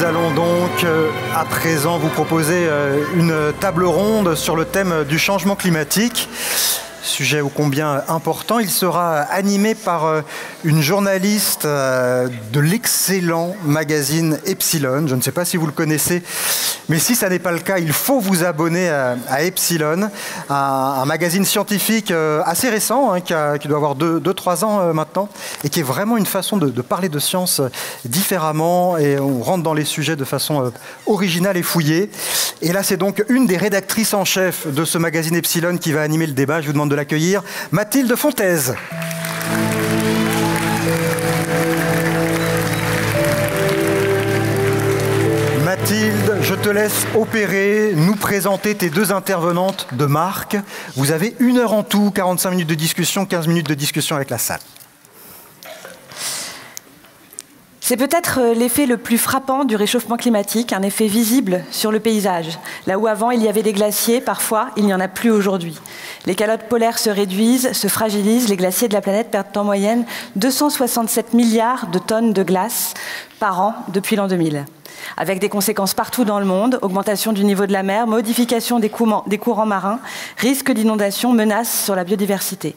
allons donc à présent vous proposer une table ronde sur le thème du changement climatique. Sujet ô combien important. Il sera animé par une journaliste de l'excellent magazine Epsilon. Je ne sais pas si vous le connaissez, mais si ça n'est pas le cas, il faut vous abonner à Epsilon, un magazine scientifique assez récent, hein, qui doit avoir 2-3 ans maintenant, et qui est vraiment une façon de parler de science différemment, et on rentre dans les sujets de façon originale et fouillée. Et là, c'est donc une des rédactrices en chef de ce magazine Epsilon qui va animer le débat. Je vous demande de l'accueillir, Mathilde Fontaise. Mathilde, je te laisse opérer, nous présenter tes deux intervenantes de marque. Vous avez 1 heure en tout, 45 minutes de discussion, 15 minutes de discussion avec la salle. C'est peut-être l'effet le plus frappant du réchauffement climatique, un effet visible sur le paysage. Là où avant il y avait des glaciers, parfois il n'y en a plus aujourd'hui. Les calottes polaires se réduisent, se fragilisent, les glaciers de la planète perdent en moyenne 267 milliards de tonnes de glace par an depuis l'an 2000. Avec des conséquences partout dans le monde, augmentation du niveau de la mer, modification des courants marins, risque d'inondation, menaces sur la biodiversité.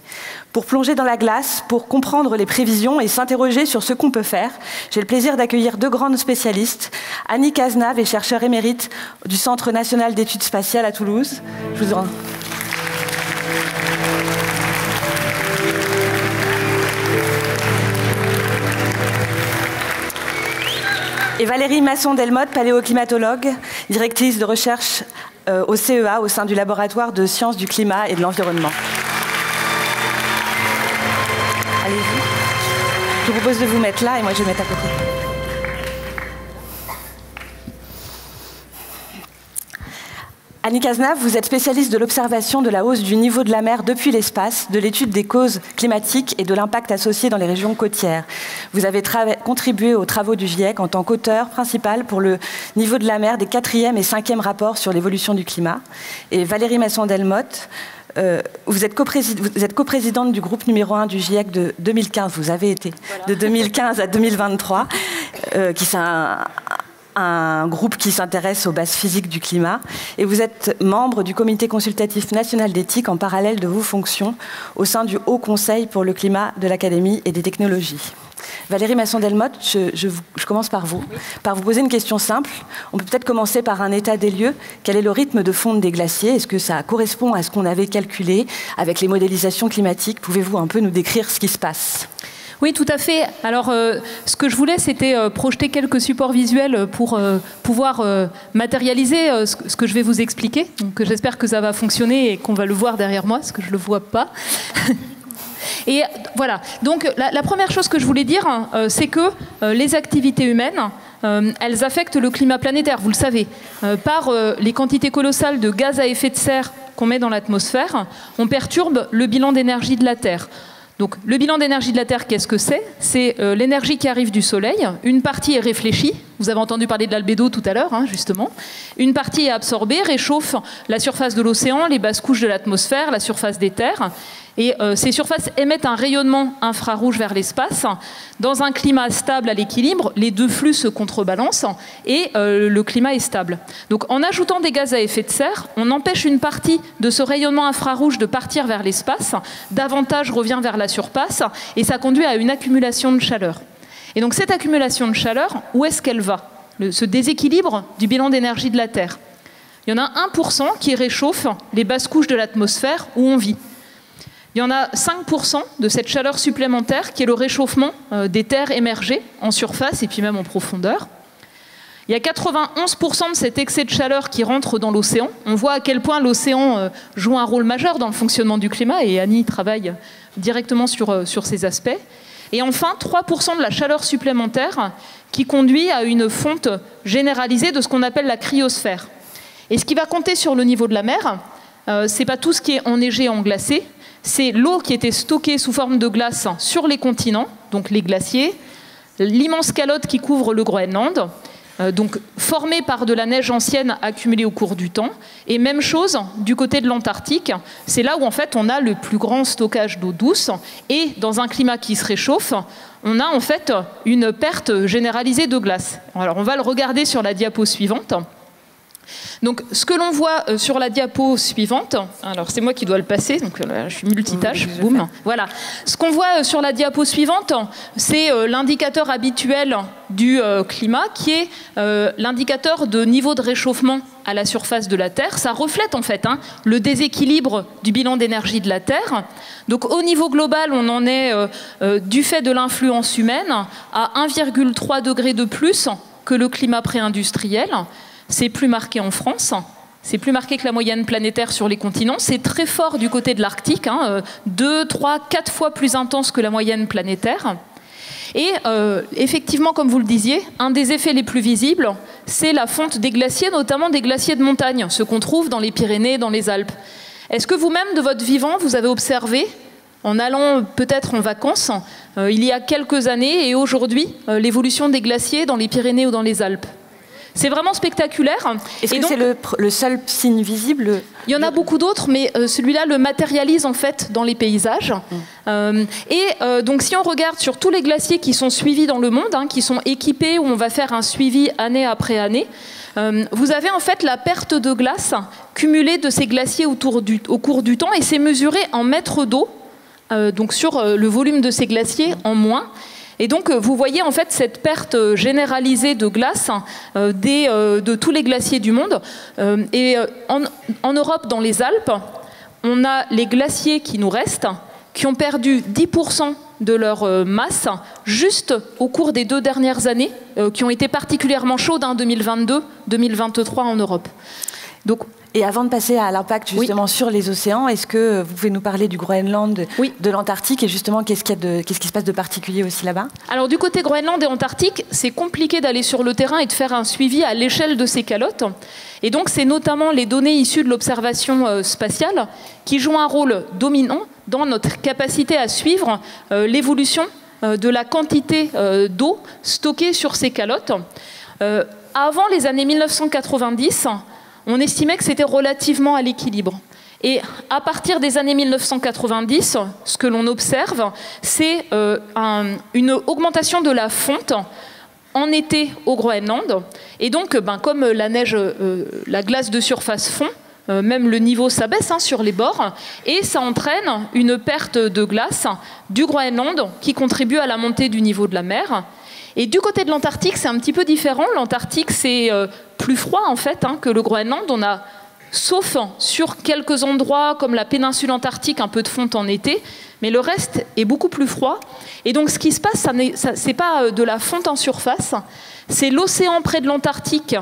Pour plonger dans la glace, pour comprendre les prévisions et s'interroger sur ce qu'on peut faire, j'ai le plaisir d'accueillir 2 grandes spécialistes. Annie Cazenave est chercheure émérite du Centre national d'études spatiales à Toulouse. Je vous en... Et Valérie Masson-Delmotte, paléoclimatologue, directrice de recherche au CEA, au sein du laboratoire de sciences du climat et de l'environnement. Allez-y. Je vous propose de vous mettre là et moi je vais mettre à côté. Annie Cazenave, vous êtes spécialiste de l'observation de la hausse du niveau de la mer depuis l'espace, de l'étude des causes climatiques et de l'impact associé dans les régions côtières. Vous avez contribué aux travaux du GIEC en tant qu'auteur principal pour le niveau de la mer des 4e et 5e rapports sur l'évolution du climat. Et Valérie Masson-Delmotte, vous êtes coprésidente du groupe numéro 1 du GIEC de 2015. Vous avez été de 2015 à 2023, qui c'est un groupe qui s'intéresse aux bases physiques du climat. Et vous êtes membre du Comité consultatif national d'éthique en parallèle de vos fonctions au sein du Haut Conseil pour le climat de l'Académie et des technologies. Valérie Masson-Delmotte, je commence par vous. Par vous poser une question simple. On peut peut-être commencer par un état des lieux. Quel est le rythme de fonte des glaciers? Est-ce que ça correspond à ce qu'on avait calculé avec les modélisations climatiques? Pouvez-vous un peu nous décrire ce qui se passe? Oui, tout à fait. Alors, ce que je voulais, c'était projeter quelques supports visuels pour pouvoir matérialiser ce que je vais vous expliquer. Donc, j'espère que ça va fonctionner et qu'on va le voir derrière moi, parce que je ne le vois pas. Et voilà. Donc, la première chose que je voulais dire, c'est que les activités humaines, elles affectent le climat planétaire, vous le savez. Par les quantités colossales de gaz à effet de serre qu'on met dans l'atmosphère, on perturbe le bilan d'énergie de la Terre. Donc, le bilan d'énergie de la Terre, qu'est-ce que c'est? C'est l'énergie qui arrive du Soleil. Une partie est réfléchie. Vous avez entendu parler de l'albédo tout à l'heure, hein, justement. Une partie est absorbée, réchauffe la surface de l'océan, les basses couches de l'atmosphère, la surface des terres. Et ces surfaces émettent un rayonnement infrarouge vers l'espace. Dans un climat stable à l'équilibre, les deux flux se contrebalancent et le climat est stable. Donc en ajoutant des gaz à effet de serre, on empêche une partie de ce rayonnement infrarouge de partir vers l'espace, davantage revient vers la surface et ça conduit à une accumulation de chaleur. Et donc cette accumulation de chaleur, où est-ce qu'elle va? Ce déséquilibre du bilan d'énergie de la Terre. Il y en a 1% qui réchauffe les basses couches de l'atmosphère où on vit. Il y en a 5% de cette chaleur supplémentaire qui est le réchauffement des terres émergées en surface et puis même en profondeur. Il y a 91% de cet excès de chaleur qui rentre dans l'océan. On voit à quel point l'océan joue un rôle majeur dans le fonctionnement du climat et Annie travaille directement sur ces aspects. Et enfin, 3% de la chaleur supplémentaire qui conduit à une fonte généralisée de ce qu'on appelle la cryosphère. Et ce qui va compter sur le niveau de la mer, ce n'est pas tout ce qui est enneigé et englacé, c'est l'eau qui était stockée sous forme de glace sur les continents, donc les glaciers, l'immense calotte qui couvre le Groenland, donc formée par de la neige ancienne accumulée au cours du temps. Et même chose du côté de l'Antarctique, c'est là où en fait on a le plus grand stockage d'eau douce. Et dans un climat qui se réchauffe, on a en fait une perte généralisée de glace. Alors on va le regarder sur la diapo suivante. Donc, ce que l'on voit sur la diapo suivante, alors c'est moi qui dois le passer, donc là, je suis multitâche, boum. Voilà. Ce qu'on voit sur la diapo suivante, c'est l'indicateur habituel du climat, qui est l'indicateur de niveau de réchauffement à la surface de la Terre. Ça reflète en fait le déséquilibre du bilan d'énergie de la Terre. Donc, au niveau global, on en est, du fait de l'influence humaine, à 1,3 degré de plus que le climat pré-industriel. C'est plus marqué en France, c'est plus marqué que la moyenne planétaire sur les continents, c'est très fort du côté de l'Arctique, 2, 3, 4 fois plus intense que la moyenne planétaire. Et effectivement, comme vous le disiez, un des effets les plus visibles, c'est la fonte des glaciers, notamment des glaciers de montagne, ceux qu'on trouve dans les Pyrénées, dans les Alpes. Est-ce que vous-même, de votre vivant, vous avez observé, en allant peut-être en vacances, il y a quelques années et aujourd'hui, l'évolution des glaciers dans les Pyrénées ou dans les Alpes? C'est vraiment spectaculaire. Est-ce que c'est le seul signe visible? Il y en a beaucoup d'autres, mais celui-là le matérialise en fait dans les paysages. Donc si on regarde sur tous les glaciers qui sont suivis dans le monde, qui sont équipés, où on va faire un suivi année après année, vous avez en fait la perte de glace cumulée de ces glaciers au cours du temps, et c'est mesuré en mètres d'eau, donc sur le volume de ces glaciers en moins. Et donc, vous voyez en fait cette perte généralisée de glace de tous les glaciers du monde. En Europe, dans les Alpes, on a les glaciers qui nous restent, qui ont perdu 10% de leur masse juste au cours des 2 dernières années, qui ont été particulièrement chaudes, 2022-2023 en Europe. Donc, et avant de passer à l'impact justement sur les océans, est-ce que vous pouvez nous parler du Groenland, de l'Antarctique, et justement qu'est-ce qui se passe de particulier aussi là-bas? Alors du côté Groenland et Antarctique, c'est compliqué d'aller sur le terrain et de faire un suivi à l'échelle de ces calottes. Et donc c'est notamment les données issues de l'observation spatiale qui jouent un rôle dominant dans notre capacité à suivre l'évolution de la quantité d'eau stockée sur ces calottes. Avant les années 1990, on estimait que c'était relativement à l'équilibre. Et à partir des années 1990, ce que l'on observe, c'est une augmentation de la fonte en été au Groenland. Et donc, comme la neige, la glace de surface fond, même le niveau s'abaisse sur les bords, et ça entraîne une perte de glace du Groenland qui contribue à la montée du niveau de la mer. Et du côté de l'Antarctique, c'est un petit peu différent. L'Antarctique, c'est plus froid en fait que le Groenland. On a, sauf sur quelques endroits comme la péninsule antarctique, un peu de fonte en été, mais le reste est beaucoup plus froid. Et donc ce qui se passe, ce n'est pas de la fonte en surface, c'est l'océan près de l'Antarctique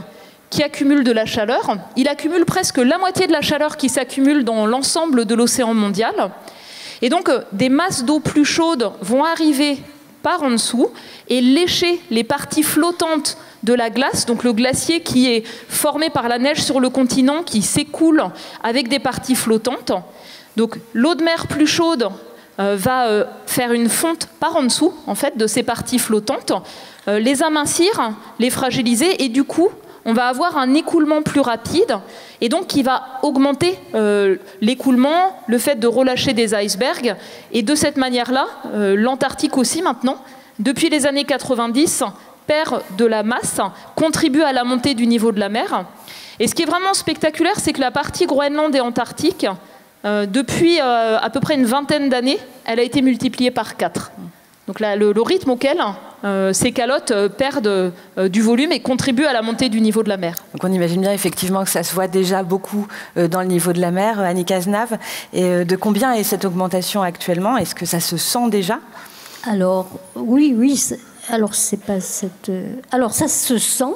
qui accumule de la chaleur. Il accumule presque la moitié de la chaleur qui s'accumule dans l'ensemble de l'océan mondial. Et donc des masses d'eau plus chaudes vont arriver par en dessous et lécher les parties flottantes de la glace, donc le glacier qui est formé par la neige sur le continent qui s'écoule avec des parties flottantes. Donc l'eau de mer plus chaude va faire une fonte par en dessous en fait, de ces parties flottantes, les amincir, les fragiliser, et du coup on va avoir un écoulement plus rapide et donc qui va augmenter l'écoulement, le fait de relâcher des icebergs. Et de cette manière-là, l'Antarctique aussi maintenant, depuis les années 90, perd de la masse, contribue à la montée du niveau de la mer. Et ce qui est vraiment spectaculaire, c'est que la partie Groenland et Antarctique, depuis à peu près une vingtaine d'années, elle a été multipliée par 4. Donc là, le rythme auquel ces calottes perdent du volume et contribuent à la montée du niveau de la mer. Donc on imagine bien effectivement que ça se voit déjà beaucoup dans le niveau de la mer. Annie Cazenave, et de combien est cette augmentation actuellement? Est-ce que ça se sent déjà? Alors oui. Alors c'est pas cette. Alors ça se sent.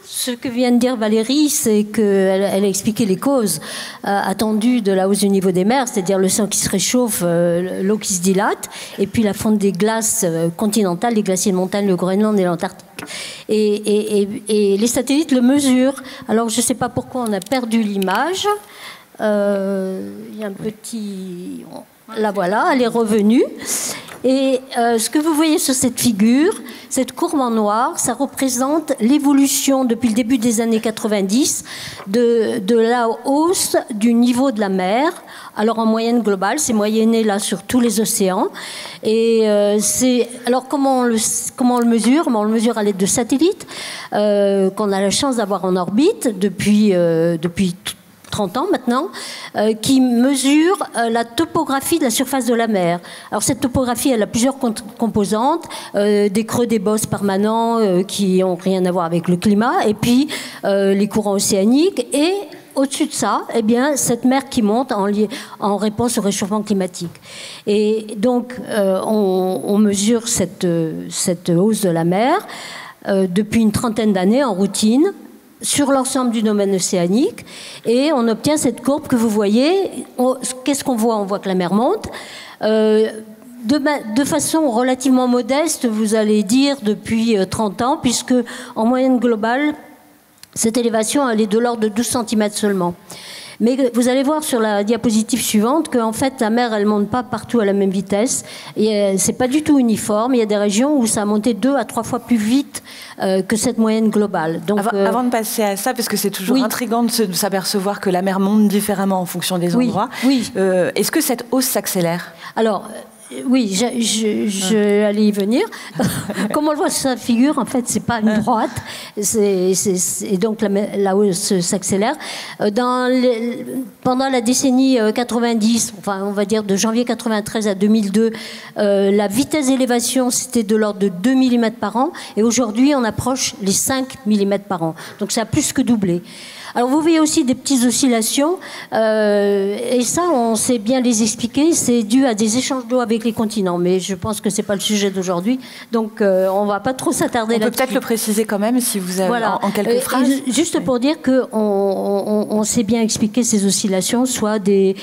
Ce que vient de dire Valérie, c'est qu'elle a expliqué les causes attendues de la hausse du niveau des mers, c'est-à-dire le sang qui se réchauffe, l'eau qui se dilate, et puis la fonte des glaces continentales, les glaciers de montagne, le Groenland et l'Antarctique. Et les satellites le mesurent. Alors je ne sais pas pourquoi on a perdu l'image. Il y a un petit... La voilà, elle est revenue. Et ce que vous voyez sur cette figure, cette courbe en noir, ça représente l'évolution depuis le début des années 90 de la hausse du niveau de la mer Alors en moyenne globale, c'est moyenné là sur tous les océans. Et alors comment on le mesure? On le mesure à l'aide de satellites qu'on a la chance d'avoir en orbite depuis 30 ans maintenant, qui mesure la topographie de la surface de la mer. Alors cette topographie, elle a plusieurs composantes, des creux, des bosses permanents qui n'ont rien à voir avec le climat, et puis les courants océaniques, et au-dessus de ça, eh bien, cette mer qui monte en réponse au réchauffement climatique. Et donc, on mesure cette hausse de la mer depuis une trentaine d'années en routine, sur l'ensemble du domaine océanique, et on obtient cette courbe que vous voyez. Qu'est-ce qu'on voit? On voit que la mer monte. De façon relativement modeste, vous allez dire, depuis 30 ans, puisque en moyenne globale, cette élévation, elle est de l'ordre de 12 cm seulement. Mais vous allez voir sur la diapositive suivante qu'en fait, la mer, elle ne monte pas partout à la même vitesse. C'est pas du tout uniforme. Il y a des régions où ça a monté 2 à 3 fois plus vite que cette moyenne globale. Donc, avant de passer à ça, parce que c'est toujours intriguant de s'apercevoir que la mer monte différemment en fonction des endroits. Oui. Est-ce que cette hausse s'accélère? Alors, oui, je allais y venir. Comme on le voit sur sa figure, en fait, c'est pas une droite. Et donc la hausse s'accélère. Pendant la décennie 90, enfin, on va dire de janvier 93 à 2002, la vitesse d'élévation, c'était de l'ordre de 2 mm par an. Et aujourd'hui, on approche les 5 mm par an. Donc ça a plus que doublé. Alors vous voyez aussi des petites oscillations, et ça on sait bien les expliquer, c'est dû à des échanges d'eau avec les continents, mais je pense que c'est pas le sujet d'aujourd'hui, donc on va pas trop s'attarder là-dessus. On peut peut-être le préciser quand même si vous avez en quelques phrases. Juste pour dire qu'on sait bien expliquer ces oscillations, soit des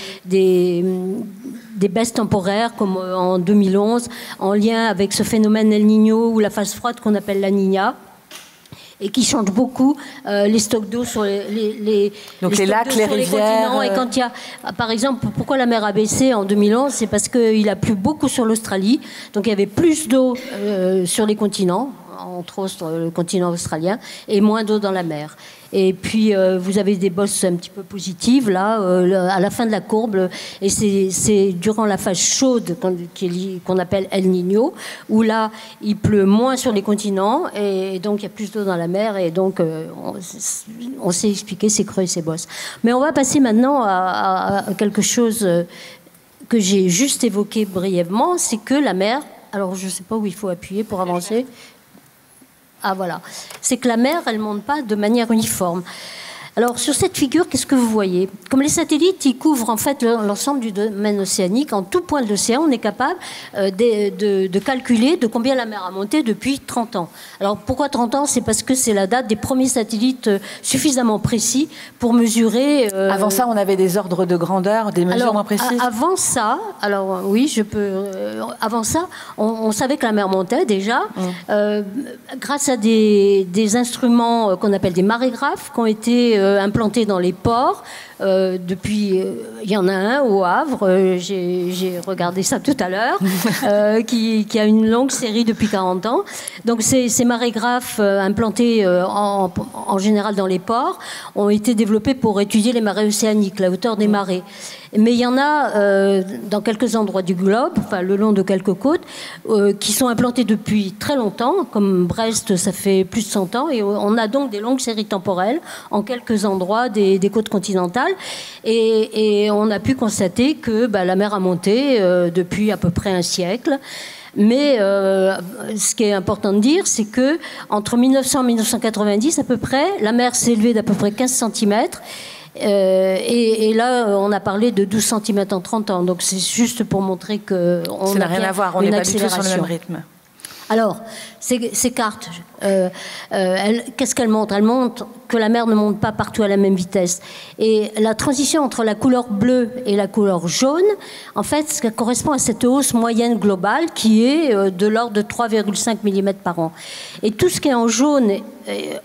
baisses temporaires comme en 2011, en lien avec ce phénomène El Niño ou la phase froide qu'on appelle la Niña, et qui change beaucoup les stocks d'eau sur les lacs, les rivières. Et quand il y a, par exemple, pourquoi la mer a baissé en 2011, c'est parce qu'il a plu beaucoup sur l'Australie, donc il y avait plus d'eau sur les continents, entre autres le continent australien, et moins d'eau dans la mer. Et puis, vous avez des bosses un petit peu positives, là, à la fin de la courbe. Et c'est durant la phase chaude qu'on appelle El Niño, où là, il pleut moins sur les continents, et donc il y a plus d'eau dans la mer, et donc on sait expliquer ces creux et ces bosses. Mais on va passer maintenant à quelque chose que j'ai juste évoqué brièvement, c'est que la mer... Alors, je ne sais pas où il faut appuyer pour avancer... Ah voilà, c'est que la mer, elle ne monte pas de manière uniforme. Alors sur cette figure, qu'est-ce que vous voyez? Comme les satellites, ils couvrent en fait l'ensemble du domaine océanique, en tout point de l'océan, on est capable de calculer de combien la mer a monté depuis 30 ans. Alors pourquoi 30 ans? C'est parce que c'est la date des premiers satellites suffisamment précis pour mesurer... Avant ça, on avait des ordres de grandeur, des mesures moins précises? Avant ça, alors oui, je peux... avant ça, on savait que la mer montait déjà, grâce à des instruments qu'on appelle des marégraphes, qui ont été implantés dans les ports. Depuis, il y en a un au Havre, j'ai regardé ça tout à l'heure, qui a une longue série depuis 40 ans. Donc ces marégraphes implantés en général dans les ports ont été développés pour étudier les marées océaniques, la hauteur des marées. Mais il y en a dans quelques endroits du globe, enfin le long de quelques côtes, qui sont implantés depuis très longtemps, comme Brest, ça fait plus de 100 ans, et on a donc des longues séries temporelles en quelques endroits des côtes continentales. Et on a pu constater que la mer a monté depuis à peu près un siècle. Mais ce qui est important de dire, c'est que entre 1900 et 1990, à peu près, la mer s'est élevée d'à peu près 15 cm. Et là, on a parlé de 12 cm en 30 ans. Donc c'est juste pour montrer que ça n'a rien à voir, on n'est pas du tout sur le même rythme. Alors, ces cartes, qu'est-ce qu'elles montrent? Elles montrent que la mer ne monte pas partout à la même vitesse. Et la transition entre la couleur bleue et la couleur jaune, en fait, ça correspond à cette hausse moyenne globale qui est de l'ordre de 3,5 mm par an. Et tout ce qui est en jaune,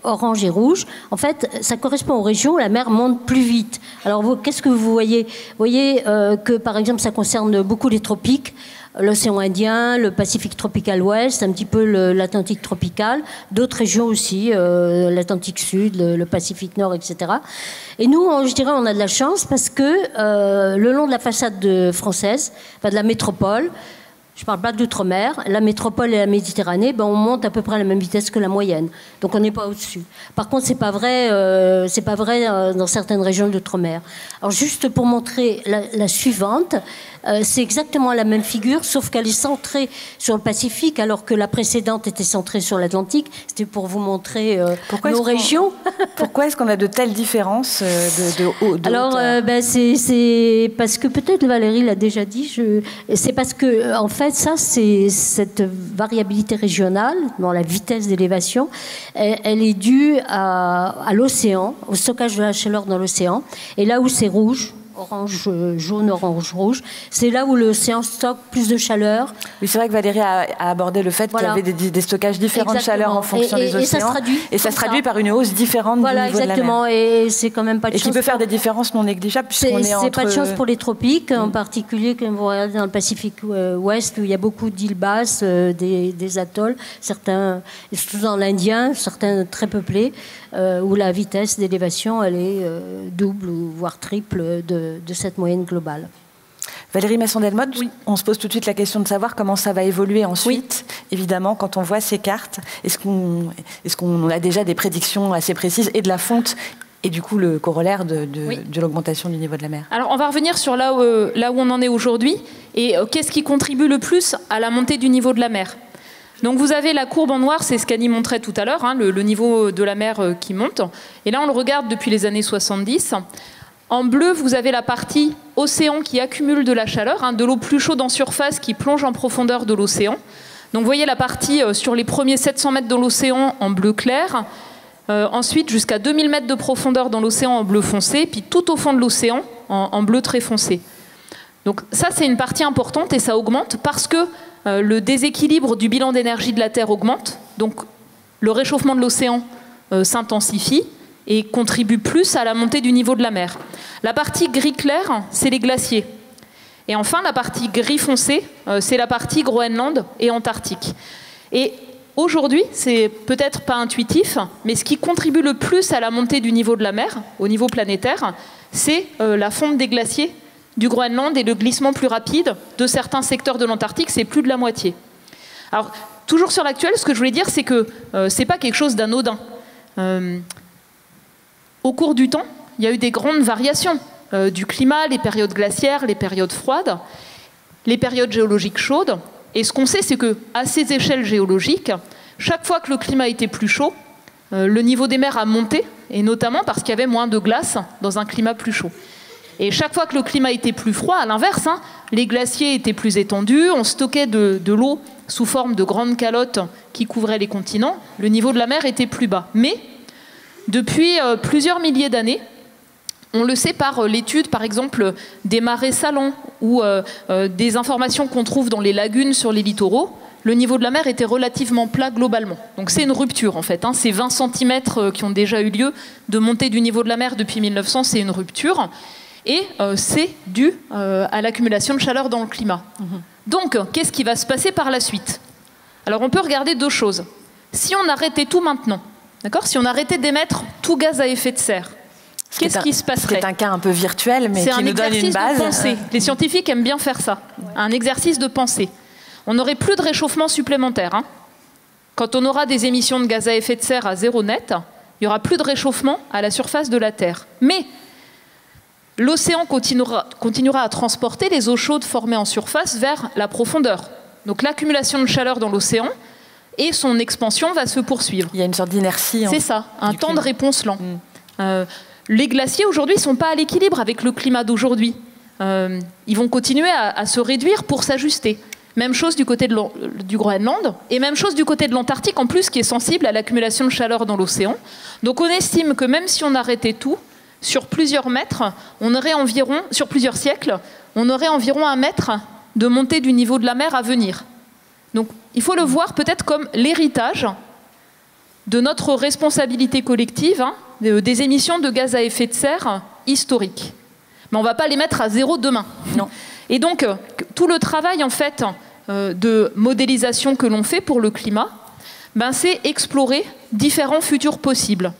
orange et rouge, en fait, ça correspond aux régions où la mer monte plus vite. Alors, qu'est-ce que vous voyez? Vous voyez que, par exemple, ça concerne beaucoup les tropiques. l'océan Indien, le Pacifique tropical ouest, un petit peu l'Atlantique tropical, d'autres régions aussi, l'Atlantique sud, le Pacifique nord, etc. Et nous, je dirais, on a de la chance parce que le long de la façade française, enfin de la métropole, je parle pas d'outre-mer, la métropole et la Méditerranée, on monte à peu près à la même vitesse que la moyenne. Donc on n'est pas au-dessus. Par contre, c'est pas vrai dans certaines régions d'outre-mer. Alors juste pour montrer la suivante, c'est exactement la même figure, sauf qu'elle est centrée sur le Pacifique, alors que la précédente était centrée sur l'Atlantique. C'était pour vous montrer nos régions. Pourquoi est-ce qu'on a de telles différences de Alors, c'est parce que peut-être Valérie l'a déjà dit. C'est parce que en fait, ça, c'est cette variabilité régionale dans la vitesse d'élévation. Elle est due à l'océan, au stockage de la chaleur dans l'océan. Et là où c'est rouge, orange, jaune, orange, rouge, c'est là où l'océan stocke plus de chaleur. Oui, c'est vrai que Valérie a abordé le fait qu'il y avait des stockages différents de chaleur en fonction des océans. Ça se traduit par une hausse différente du niveau de la mer. Exactement, et c'est quand même pas de chance. Et qui peut faire des différences non négligeables puisqu'on est entre... C'est pas de chance pour les tropiques, en particulier quand vous regardez dans le Pacifique ouest où il y a beaucoup d'îles basses, des atolls, certains, surtout dans l'Indien, certains très peuplés, où la vitesse d'élévation elle est double ou voire triple de cette moyenne globale. Valérie Masson-Delmotte, oui. On se pose tout de suite la question de savoir comment ça va évoluer ensuite. Oui. Évidemment, quand on voit ces cartes, est-ce qu'on a déjà des prédictions assez précises et de la fonte et du coup le corollaire de l'augmentation du niveau de la mer? Alors on va revenir sur là où on en est aujourd'hui et qu'est-ce qui contribue le plus à la montée du niveau de la mer. Donc vous avez la courbe en noir, c'est ce qu'Annie montrait tout à l'heure, hein, le niveau de la mer qui monte. Et là on le regarde depuis les années 70. En bleu, vous avez la partie océan qui accumule de la chaleur, hein, de l'eau plus chaude en surface qui plonge en profondeur de l'océan. Donc vous voyez la partie sur les premiers 700 mètres dans l'océan en bleu clair, ensuite jusqu'à 2000 mètres de profondeur dans l'océan en bleu foncé, puis tout au fond de l'océan en bleu très foncé. Donc ça c'est une partie importante et ça augmente parce que le déséquilibre du bilan d'énergie de la Terre augmente, donc le réchauffement de l'océan s'intensifie et contribue plus à la montée du niveau de la mer. La partie gris clair, c'est les glaciers. Et enfin, la partie gris foncé, c'est la partie Groenland et Antarctique. Et aujourd'hui, c'est peut-être pas intuitif, mais ce qui contribue le plus à la montée du niveau de la mer, au niveau planétaire, c'est la fonte des glaciers du Groenland et le glissement plus rapide de certains secteurs de l'Antarctique, c'est plus de la moitié. Alors, toujours sur l'actuel, ce que je voulais dire, c'est que c'est pas quelque chose d'anodin. Au cours du temps, il y a eu des grandes variations du climat, les périodes glaciaires, les périodes froides, les périodes géologiques chaudes. Et ce qu'on sait, c'est qu'à ces échelles géologiques, chaque fois que le climat était plus chaud, le niveau des mers a monté, et notamment parce qu'il y avait moins de glace dans un climat plus chaud. Et chaque fois que le climat était plus froid, à l'inverse, hein, les glaciers étaient plus étendus, on stockait de l'eau sous forme de grandes calottes qui couvraient les continents, le niveau de la mer était plus bas. Mais depuis plusieurs milliers d'années, on le sait par l'étude, par exemple, des marais salants ou des informations qu'on trouve dans les lagunes sur les littoraux, le niveau de la mer était relativement plat globalement. Donc c'est une rupture en fait. Hein. Ces 20 cm qui ont déjà eu lieu de montée du niveau de la mer depuis 1900, c'est une rupture. Et c'est dû à l'accumulation de chaleur dans le climat. Donc, qu'est-ce qui va se passer par la suite? Alors, on peut regarder deux choses. Si on arrêtait tout maintenant, d'accord, si on arrêtait d'émettre tout gaz à effet de serre, qu'est-ce qui se passerait? C'est un cas un peu virtuel, mais qui nous donne une base. C'est un exercice de pensée. Les scientifiques aiment bien faire ça, un exercice de pensée. On n'aurait plus de réchauffement supplémentaire. Hein. Quand on aura des émissions de gaz à effet de serre à zéro net, il n'y aura plus de réchauffement à la surface de la Terre. Mais l'océan continuera à transporter les eaux chaudes formées en surface vers la profondeur. Donc l'accumulation de chaleur dans l'océan et son expansion va se poursuivre. Il y a une sorte d'inertie. C'est ça, un temps de réponse lent. Les glaciers aujourd'hui ne sont pas à l'équilibre avec le climat d'aujourd'hui. Ils vont continuer à se réduire pour s'ajuster. Même chose du côté du Groenland et même chose du côté de l'Antarctique en plus qui est sensible à l'accumulation de chaleur dans l'océan. Donc on estime que même si on arrêtait tout, sur plusieurs mètres, sur plusieurs siècles, on aurait environ 1 mètre de montée du niveau de la mer à venir. Donc il faut le voir peut-être comme l'héritage de notre responsabilité collective, hein, des émissions de gaz à effet de serre historiques. Mais on ne va pas les mettre à zéro demain. Non. Et donc tout le travail en fait de modélisation que l'on fait pour le climat, c'est explorer différents futurs possibles.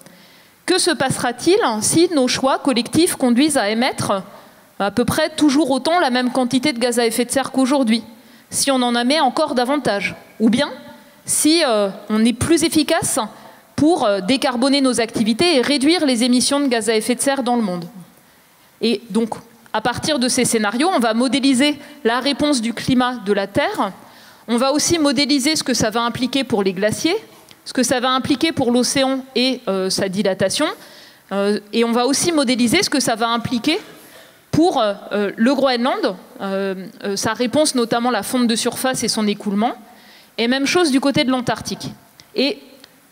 Que se passera-t-il si nos choix collectifs conduisent à émettre à peu près toujours autant la même quantité de gaz à effet de serre qu'aujourd'hui, si on en émet encore davantage, ou bien si on est plus efficace pour décarboner nos activités et réduire les émissions de gaz à effet de serre dans le monde. Et donc, à partir de ces scénarios, on va modéliser la réponse du climat de la Terre. On va aussi modéliser ce que ça va impliquer pour les glaciers, ce que ça va impliquer pour l'océan et sa dilatation. Et on va aussi modéliser ce que ça va impliquer pour le Groenland, sa réponse, notamment la fonte de surface et son écoulement. Et même chose du côté de l'Antarctique. Et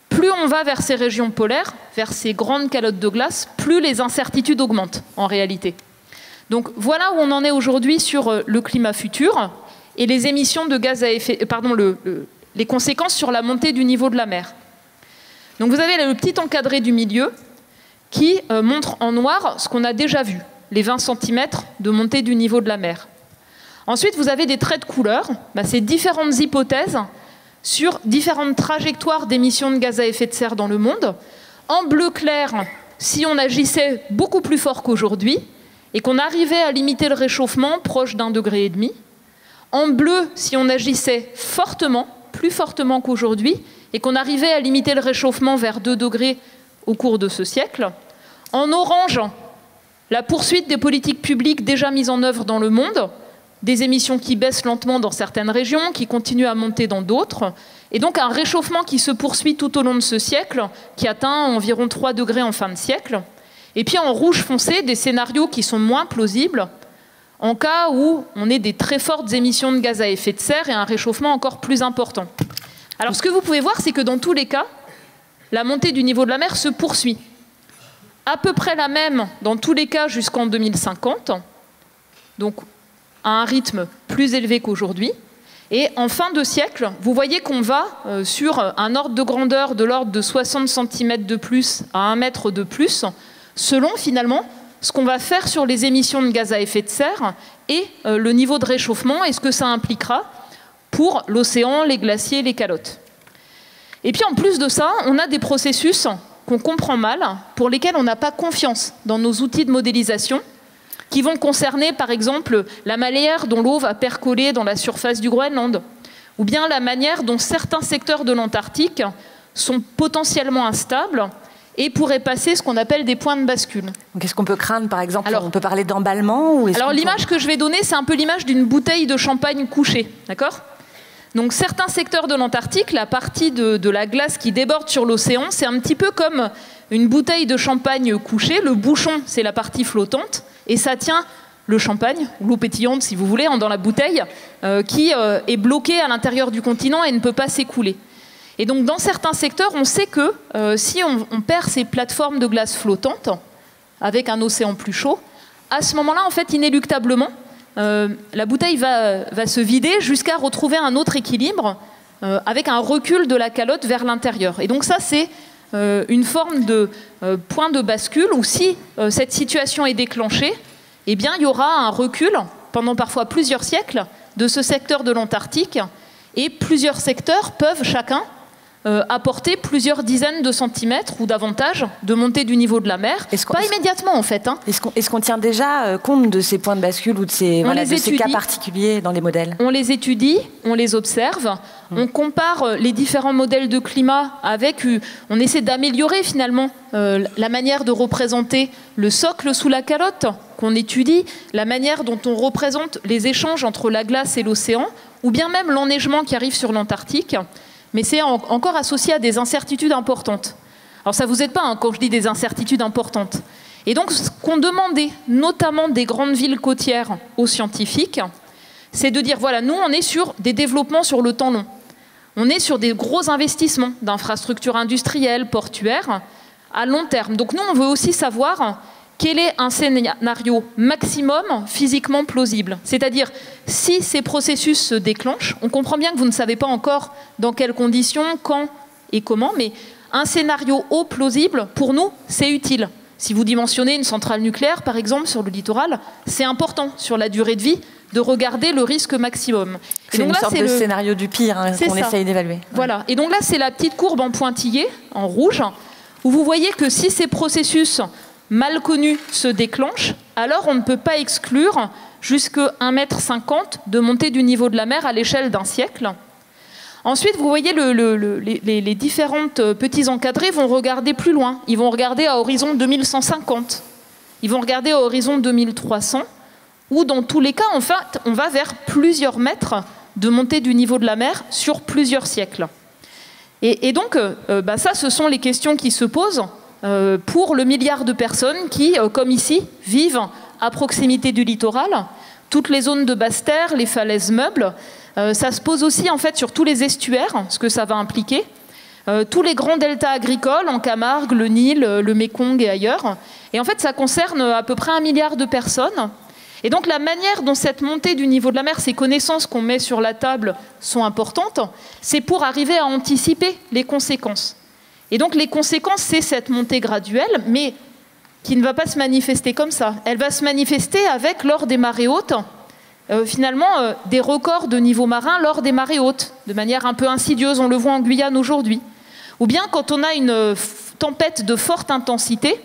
plus on va vers ces régions polaires, vers ces grandes calottes de glace, plus les incertitudes augmentent en réalité. Donc voilà où on en est aujourd'hui sur le climat futur et les émissions de gaz à effet, les conséquences sur la montée du niveau de la mer. Donc vous avez le petit encadré du milieu qui montre en noir ce qu'on a déjà vu, les 20 cm de montée du niveau de la mer. Ensuite, vous avez des traits de couleur, c'est différentes hypothèses sur différentes trajectoires d'émissions de gaz à effet de serre dans le monde. En bleu clair, si on agissait beaucoup plus fort qu'aujourd'hui et qu'on arrivait à limiter le réchauffement proche d'1,5 degré. En bleu, si on agissait fortement, plus fortement qu'aujourd'hui, et qu'on arrivait à limiter le réchauffement vers 2 degrés au cours de ce siècle. En orange, la poursuite des politiques publiques déjà mises en œuvre dans le monde, des émissions qui baissent lentement dans certaines régions, qui continuent à monter dans d'autres, et donc un réchauffement qui se poursuit tout au long de ce siècle, qui atteint environ 3 degrés en fin de siècle. Et puis en rouge foncé, des scénarios qui sont moins plausibles, en cas où on ait des très fortes émissions de gaz à effet de serre et un réchauffement encore plus important. Alors ce que vous pouvez voir, c'est que dans tous les cas, la montée du niveau de la mer se poursuit. À peu près la même dans tous les cas jusqu'en 2050, donc à un rythme plus élevé qu'aujourd'hui. Et en fin de siècle, vous voyez qu'on va sur un ordre de grandeur de l'ordre de 60 cm de plus à 1 mètre de plus, selon finalement ce qu'on va faire sur les émissions de gaz à effet de serre et le niveau de réchauffement et ce que ça impliquera pour l'océan, les glaciers, les calottes. Et puis en plus de ça, on a des processus qu'on comprend mal, pour lesquels on n'a pas confiance dans nos outils de modélisation, qui vont concerner par exemple la manière dont l'eau va percoler dans la surface du Groenland, ou bien la manière dont certains secteurs de l'Antarctique sont potentiellement instables et pourraient passer ce qu'on appelle des points de bascule. Qu'est-ce qu'on peut craindre par exemple? On peut parler d'emballement ou alors l'image que je vais donner, c'est un peu l'image d'une bouteille de champagne couchée, d'accord? Donc certains secteurs de l'Antarctique, la partie de la glace qui déborde sur l'océan, c'est un petit peu comme une bouteille de champagne couchée. Le bouchon, c'est la partie flottante, et ça tient le champagne, ou l'eau pétillante si vous voulez, dans la bouteille, qui est bloquée à l'intérieur du continent et ne peut pas s'écouler. Et donc dans certains secteurs, on sait que si on perd ces plateformes de glace flottantes, avec un océan plus chaud, à ce moment-là, en fait, inéluctablement, la bouteille va se vider jusqu'à retrouver un autre équilibre avec un recul de la calotte vers l'intérieur. Et donc ça, c'est une forme de point de bascule où si cette situation est déclenchée, eh bien, il y aura un recul pendant parfois plusieurs siècles de ce secteur de l'Antarctique et plusieurs secteurs peuvent chacun apporter plusieurs dizaines de centimètres ou davantage de montée du niveau de la mer. Pas immédiatement en fait. Est-ce qu'on tient déjà compte de ces points de bascule ou de ces cas particuliers dans les modèles? On les étudie, on les observe, on compare les différents modèles de climat avec, on essaie d'améliorer finalement la manière de représenter le socle sous la calotte qu'on étudie, la manière dont on représente les échanges entre la glace et l'océan, ou bien même l'enneigement qui arrive sur l'Antarctique. Mais c'est encore associé à des incertitudes importantes. Alors ça ne vous aide pas quand je dis des incertitudes importantes. Et donc ce qu'on demandait, notamment des grandes villes côtières aux scientifiques, c'est de dire, voilà, nous on est sur des développements sur le temps long. On est sur des gros investissements d'infrastructures industrielles, portuaires, à long terme. Donc nous on veut aussi savoir quel est un scénario maximum physiquement plausible. C'est-à-dire, si ces processus se déclenchent, on comprend bien que vous ne savez pas encore dans quelles conditions, quand et comment, mais un scénario haut plausible, pour nous, c'est utile. Si vous dimensionnez une centrale nucléaire, par exemple, sur le littoral, c'est important sur la durée de vie de regarder le risque maximum. C'est une sorte de scénario du pire qu'on essaye d'évaluer. Voilà. Et donc là, c'est la petite courbe en pointillé, en rouge, où vous voyez que si ces processus mal connus se déclenchent, alors on ne peut pas exclure jusqu'à 1,50 m de montée du niveau de la mer à l'échelle d'un siècle. Ensuite, vous voyez, les différentes petits encadrés vont regarder plus loin. Ils vont regarder à horizon 2150. Ils vont regarder à horizon 2300, où dans tous les cas, en fait, on va vers plusieurs mètres de montée du niveau de la mer sur plusieurs siècles. Et donc, ça, ce sont les questions qui se posent pour le milliard de personnes qui, comme ici, vivent à proximité du littoral, toutes les zones de basse terre, les falaises meubles. Ça se pose aussi en fait sur tous les estuaires, ce que ça va impliquer, tous les grands deltas agricoles en Camargue, le Nil, le Mékong et ailleurs. Et en fait, ça concerne à peu près 1 milliard de personnes. Et donc la manière dont cette montée du niveau de la mer, ces connaissances qu'on met sur la table sont importantes, c'est pour arriver à anticiper les conséquences. Et donc les conséquences, c'est cette montée graduelle, mais qui ne va pas se manifester comme ça. Elle va se manifester avec, lors des marées hautes, des records de niveau marin lors des marées hautes, de manière un peu insidieuse, on le voit en Guyane aujourd'hui. Ou bien quand on a une tempête de forte intensité,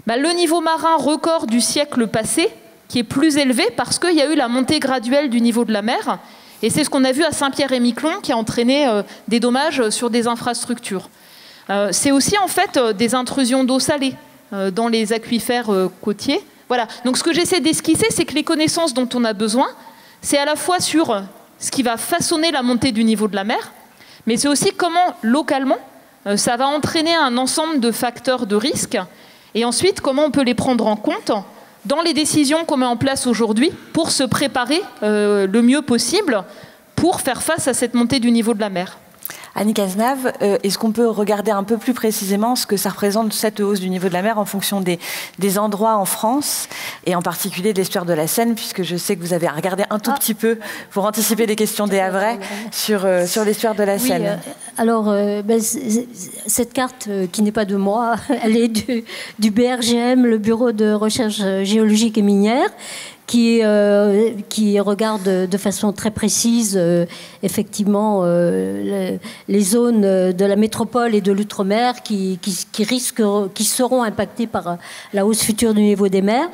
le niveau marin record du siècle passé, qui est plus élevé parce qu'il y a eu la montée graduelle du niveau de la mer, et c'est ce qu'on a vu à Saint-Pierre-et-Miquelon qui a entraîné des dommages sur des infrastructures. C'est aussi en fait des intrusions d'eau salée dans les aquifères côtiers. Voilà. Donc ce que j'essaie d'esquisser, c'est que les connaissances dont on a besoin, c'est à la fois sur ce qui va façonner la montée du niveau de la mer, mais c'est aussi comment, localement, ça va entraîner un ensemble de facteurs de risque, et ensuite comment on peut les prendre en compte dans les décisions qu'on met en place aujourd'hui pour se préparer le mieux possible pour faire face à cette montée du niveau de la mer. Annie Cazenave, est-ce qu'on peut regarder un peu plus précisément ce que ça représente, cette hausse du niveau de la mer, en fonction des endroits en France, et en particulier de l'estuaire de la Seine, puisque je sais que vous avez regardé un tout petit peu pour anticiper les questions des Havrais sur l'estuaire de la Seine. Alors, cette carte, qui n'est pas de moi, elle est du BRGM, le Bureau de recherche géologique et minière, qui regarde de façon très précise effectivement les zones de la métropole et de l'outre-mer qui seront impactées par la hausse future du niveau des mers.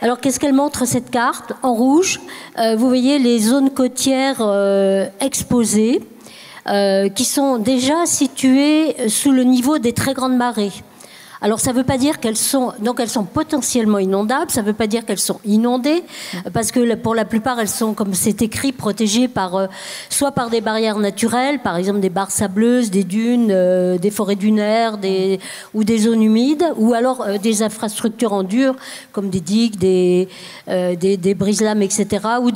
Alors qu'est-ce qu'elle montre, cette carte? En rouge, vous voyez les zones côtières exposées qui sont déjà situées sous le niveau des très grandes marées. Alors ça ne veut pas dire qu'elles sont potentiellement inondables, ça ne veut pas dire qu'elles sont inondées, parce que pour la plupart elles sont, comme c'est écrit, protégées soit par des barrières naturelles, par exemple des barres sableuses, des dunes, des forêts dunaires, ou des zones humides, ou alors des infrastructures en dur, comme des digues, des brise-lames, etc. Ou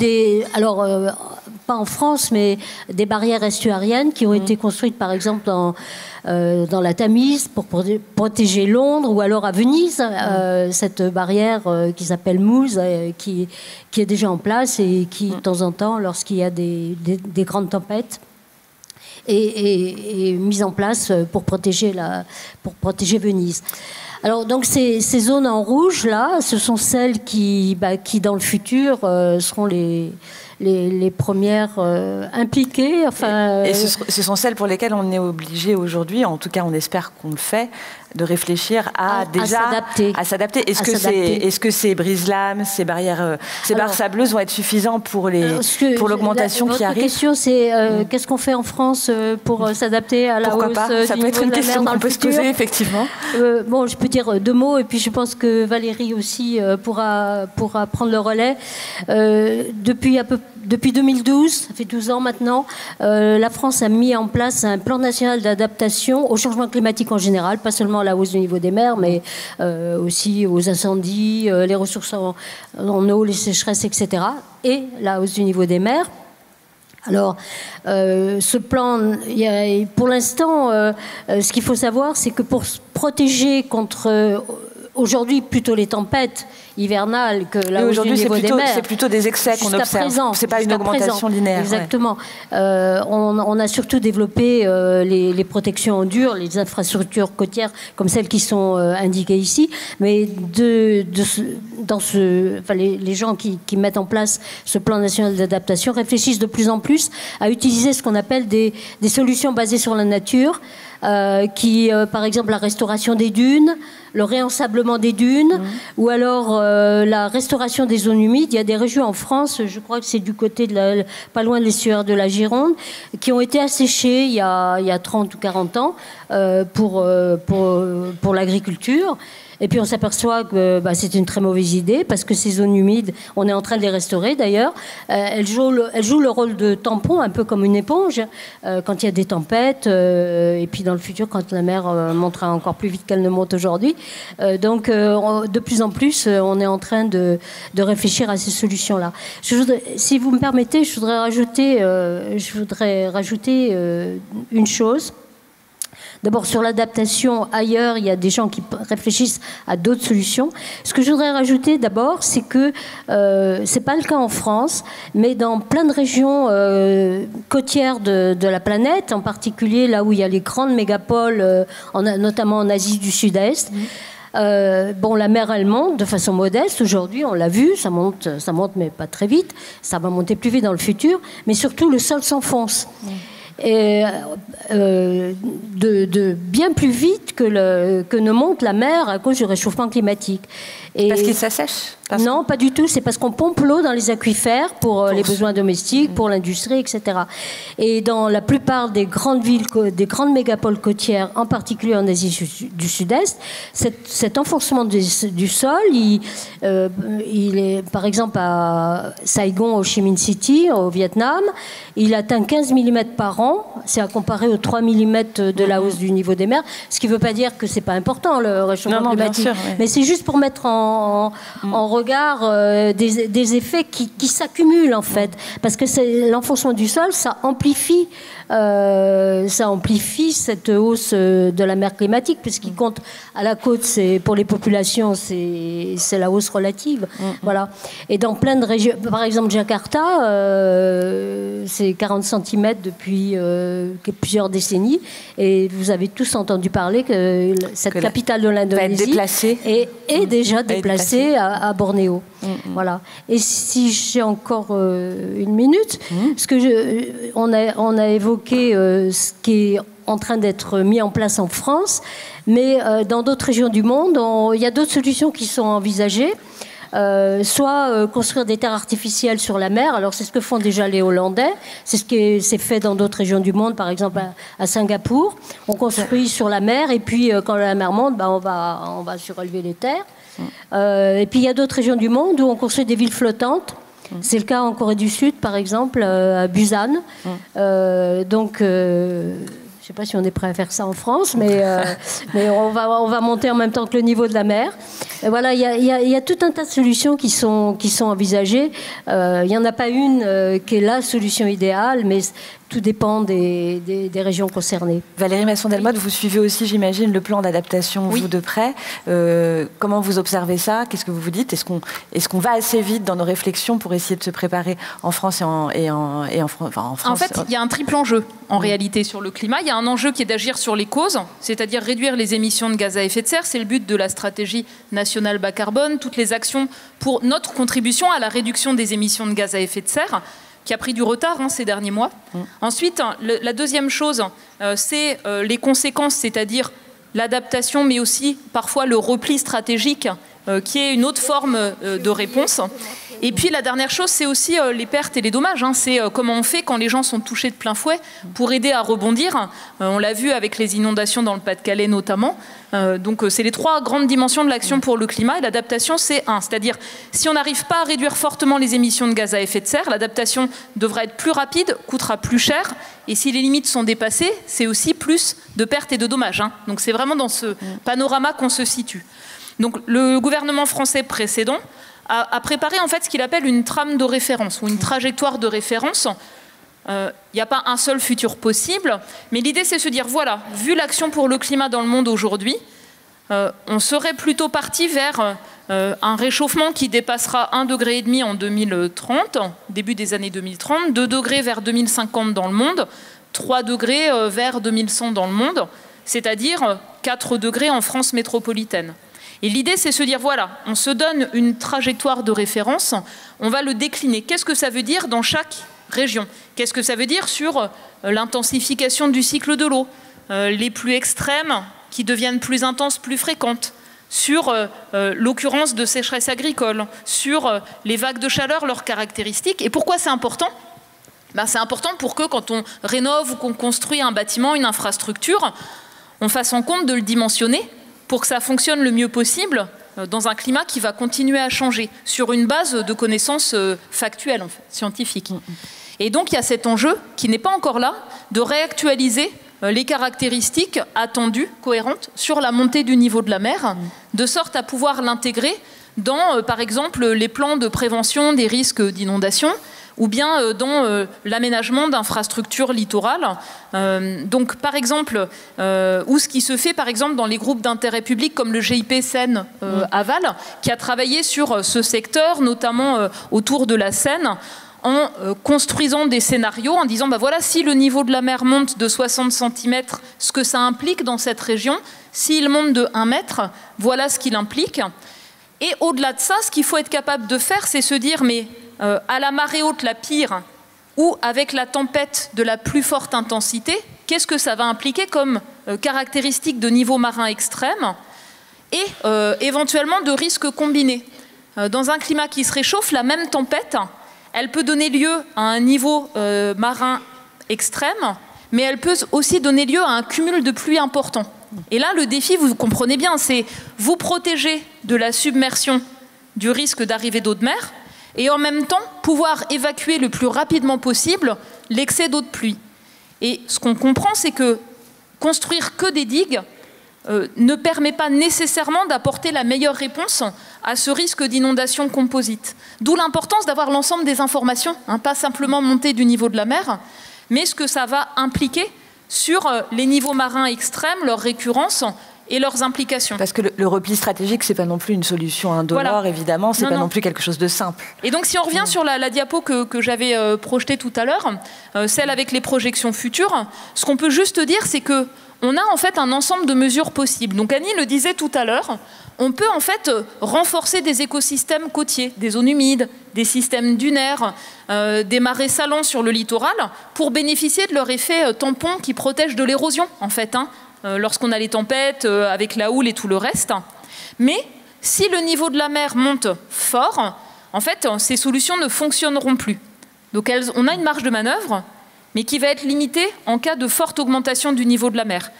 pas en France, mais des barrières estuariennes qui ont été construites par exemple dans la Tamise pour protéger Londres, ou alors à Venise, cette barrière qui s'appelle Mouse, qui est déjà en place et qui, de temps en temps, lorsqu'il y a des grandes tempêtes, est mise en place pour protéger Venise. Alors, donc, ces zones en rouge, là, ce sont celles qui dans le futur, seront les premières impliquées. Et ce sont celles pour lesquelles on est obligé aujourd'hui, en tout cas on espère qu'on le fait, de réfléchir à s'adapter. Est-ce que ces brise-lames, ces barrières, barres sableuses vont être suffisants pour l'augmentation qui arrive? La question, c'est qu'est-ce qu'on fait en France pour s'adapter à la hausse Ça peut être une question qu'on peut se poser, effectivement. Bon, je peux dire 2 mots, et puis je pense que Valérie aussi pourra prendre le relais. Depuis 2012, ça fait 12 ans maintenant, la France a mis en place un plan national d'adaptation au changement climatique en général, pas seulement à la hausse du niveau des mers, mais aussi aux incendies, les ressources en eau, les sécheresses, etc., et la hausse du niveau des mers. Alors, ce plan, pour l'instant, ce qu'il faut savoir, c'est que pour se protéger contre, aujourd'hui, plutôt les tempêtes hivernale que la hausse du niveau des mers. C'est plutôt des excès qu'on observe. C'est pas une augmentation linéaire. Exactement. Ouais. On a surtout développé les protections en dur, les infrastructures côtières comme celles qui sont indiquées ici. Mais les gens qui mettent en place ce plan national d'adaptation réfléchissent de plus en plus à utiliser ce qu'on appelle des solutions basées sur la nature, par exemple la restauration des dunes, le réensablement des dunes, ou alors la restauration des zones humides. Il y a des régions en France, je crois que c'est du côté pas loin de l'estuaire de la Gironde, qui ont été asséchées il y a 30 ou 40 ans pour l'agriculture. Et puis on s'aperçoit que c'est une très mauvaise idée parce que ces zones humides, on est en train de les restaurer d'ailleurs. Elles jouent le rôle de tampon, un peu comme une éponge, quand il y a des tempêtes. Et puis dans le futur, quand la mer montera encore plus vite qu'elle ne monte aujourd'hui. Donc de plus en plus, on est en train de réfléchir à ces solutions-là. Si vous me permettez, je voudrais rajouter une chose. D'abord, sur l'adaptation, ailleurs, il y a des gens qui réfléchissent à d'autres solutions. Ce que je voudrais rajouter d'abord, c'est que ce n'est pas le cas en France, mais dans plein de régions côtières de la planète, en particulier là où il y a les grandes mégapoles, notamment en Asie du Sud-Est, la mer, elle monte de façon modeste. Aujourd'hui, on l'a vu, ça monte, mais pas très vite. Ça va monter plus vite dans le futur. Mais surtout, le sol s'enfonce. Et de bien plus vite que ne monte la mer à cause du réchauffement climatique. Parce qu'il s'assèche? Non, pas du tout. C'est parce qu'on pompe l'eau dans les aquifères pour les besoins domestiques, pour l'industrie, etc. Et dans la plupart des grandes villes, des grandes mégapoles côtières, en particulier en Asie du Sud-Est, cet enfoncement du sol, il est, par exemple, à Saigon, Ho Chi Minh City, au Vietnam, il atteint 15 mm par an. C'est à comparer aux 3 mm de la hausse du niveau des mers. Ce qui ne veut pas dire que ce n'est pas important, le réchauffement climatique. Bien sûr, oui. Mais c'est juste pour mettre en regard des effets qui s'accumulent, en fait. Parce que l'enfoncement du sol, ça amplifie cette hausse de la mer climatique, puisqu'il compte à la côte, pour les populations, c'est la hausse relative. Voilà. Et dans plein de régions, par exemple Jakarta, c'est 40 cm depuis plusieurs décennies, et vous avez tous entendu parler que cette capitale de l'Indonésie est déjà déplacée à Bornéo. Voilà. Et si j'ai encore une minute, on a évoqué ce qui est en train d'être mis en place en France, mais dans d'autres régions du monde, il y a d'autres solutions qui sont envisagées. Soit construire des terres artificielles sur la mer. Alors c'est ce que font déjà les Hollandais, c'est ce qui s'est fait dans d'autres régions du monde, par exemple à Singapour. On construit sur la mer et puis quand la mer monte, on va surélever les terres. Et puis il y a d'autres régions du monde où on construit des villes flottantes. C'est le cas en Corée du Sud, par exemple, à Busan. Je ne sais pas si on est prêt à faire ça en France, mais on va monter en même temps que le niveau de la mer. Et voilà, il y a tout un tas de solutions qui sont envisagées. Il n'y en a pas une qui est la solution idéale, mais tout dépend des régions concernées. Valérie Masson-Delmotte, vous suivez aussi, j'imagine, le plan d'adaptation, vous, de près. Comment vous observez ça? Qu'est-ce que vous vous dites? Est-ce qu'on va assez vite dans nos réflexions pour essayer de se préparer en France et en France? En fait, il y a un triple enjeu, en réalité, sur le climat. Il y a un enjeu qui est d'agir sur les causes, c'est-à-dire réduire les émissions de gaz à effet de serre. C'est le but de la stratégie nationale bas carbone. Toutes les actions pour notre contribution à la réduction des émissions de gaz à effet de serre, qui a pris du retard ces derniers mois. Ensuite, la deuxième chose, c'est les conséquences, c'est-à-dire l'adaptation, mais aussi parfois le repli stratégique, qui est une autre forme de réponse. Et puis la dernière chose, c'est aussi les pertes et les dommages. C'est comment on fait quand les gens sont touchés de plein fouet pour aider à rebondir. On l'a vu avec les inondations dans le Pas-de-Calais notamment. Donc c'est les trois grandes dimensions de l'action pour le climat. Et l'adaptation, c'est c'est-à-dire si on n'arrive pas à réduire fortement les émissions de gaz à effet de serre, l'adaptation devra être plus rapide, coûtera plus cher. Et si les limites sont dépassées, c'est aussi plus de pertes et de dommages. Donc c'est vraiment dans ce panorama qu'on se situe. Donc le gouvernement français précédent a préparé en fait ce qu'il appelle une trame de référence ou une trajectoire de référence. Il n'y a pas un seul futur possible, mais l'idée c'est de se dire, voilà, vu l'action pour le climat dans le monde aujourd'hui, on serait plutôt parti vers un réchauffement qui dépassera 1,5 degré en 2030, début des années 2030, 2 degrés vers 2050 dans le monde, 3 degrés vers 2100 dans le monde, c'est-à-dire 4 degrés en France métropolitaine. Et l'idée, c'est se dire, voilà, on se donne une trajectoire de référence, on va le décliner. Qu'est-ce que ça veut dire dans chaque région? Qu'est-ce que ça veut dire sur l'intensification du cycle de l'eau, les pluies extrêmes qui deviennent plus intenses, plus fréquentes, sur l'occurrence de sécheresse agricole, sur les vagues de chaleur, leurs caractéristiques. Et pourquoi c'est important? C'est important pour que quand on rénove ou qu'on construit un bâtiment, une infrastructure, on fasse en compte de le dimensionner pour que ça fonctionne le mieux possible dans un climat qui va continuer à changer, sur une base de connaissances factuelles, en fait, scientifiques. Et donc il y a cet enjeu, qui n'est pas encore là, de réactualiser les caractéristiques attendues, cohérentes, sur la montée du niveau de la mer, de sorte à pouvoir l'intégrer dans, par exemple, les plans de prévention des risques d'inondation, ou bien dans l'aménagement d'infrastructures littorales. Donc, par exemple, ou ce qui se fait, par exemple, dans les groupes d'intérêt public, comme le GIP Seine Aval, qui a travaillé sur ce secteur, notamment autour de la Seine, en construisant des scénarios, en disant, voilà, si le niveau de la mer monte de 60 cm, ce que ça implique dans cette région, s'il monte de 1 mètre, voilà ce qu'il implique. Et au-delà de ça, ce qu'il faut être capable de faire, c'est se dire, mais à la marée haute, la pire, ou avec la tempête de la plus forte intensité, qu'est-ce que ça va impliquer comme caractéristique de niveau marin extrême et éventuellement de risques combinés. Dans un climat qui se réchauffe, la même tempête, elle peut donner lieu à un niveau marin extrême, mais elle peut aussi donner lieu à un cumul de pluie important. Et là, le défi, vous comprenez bien, c'est vous protéger de la submersion, du risque d'arrivée d'eau de mer, et en même temps pouvoir évacuer le plus rapidement possible l'excès d'eau de pluie. Et ce qu'on comprend, c'est que construire que des digues ne permet pas nécessairement d'apporter la meilleure réponse à ce risque d'inondation composite. D'où l'importance d'avoir l'ensemble des informations, pas simplement monter du niveau de la mer, mais ce que ça va impliquer sur les niveaux marins extrêmes, leur récurrence et leurs implications. Parce que le repli stratégique, c'est pas non plus une solution indolore, voilà. Évidemment, c'est pas non plus quelque chose de simple. Et donc, si on revient sur la diapo que j'avais projetée tout à l'heure, celle avec les projections futures, ce qu'on peut juste dire, c'est que on a en fait un ensemble de mesures possibles. Donc Annie le disait tout à l'heure, on peut en fait renforcer des écosystèmes côtiers, des zones humides, des systèmes dunaires, des marais salants sur le littoral, pour bénéficier de leur effet tampon qui protège de l'érosion, en fait, lorsqu'on a les tempêtes, avec la houle et tout le reste. Mais si le niveau de la mer monte fort, en fait, ces solutions ne fonctionneront plus. Donc on a une marge de manœuvre, mais qui va être limitée en cas de forte augmentation du niveau de la mer.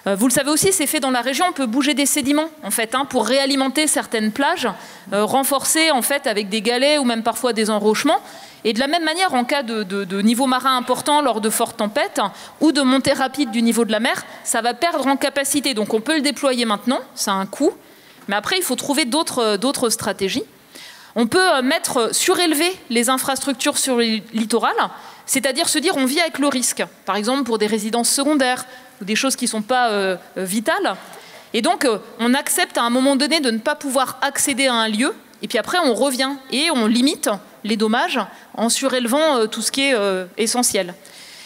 Vous le savez aussi, c'est fait dans la région, on peut bouger des sédiments, en fait, pour réalimenter certaines plages, renforcer, en fait, avec des galets ou même parfois des enrochements. Et de la même manière, en cas de niveau marin important lors de fortes tempêtes ou de montée rapide du niveau de la mer, ça va perdre en capacité. Donc on peut le déployer maintenant, ça a un coût, mais après il faut trouver d'autres stratégies. On peut surélever les infrastructures sur le littoral, c'est-à-dire se dire on vit avec le risque, par exemple pour des résidences secondaires ou des choses qui ne sont pas vitales. Et donc on accepte à un moment donné de ne pas pouvoir accéder à un lieu, et puis après on revient et on limite les dommages en surélevant tout ce qui est essentiel.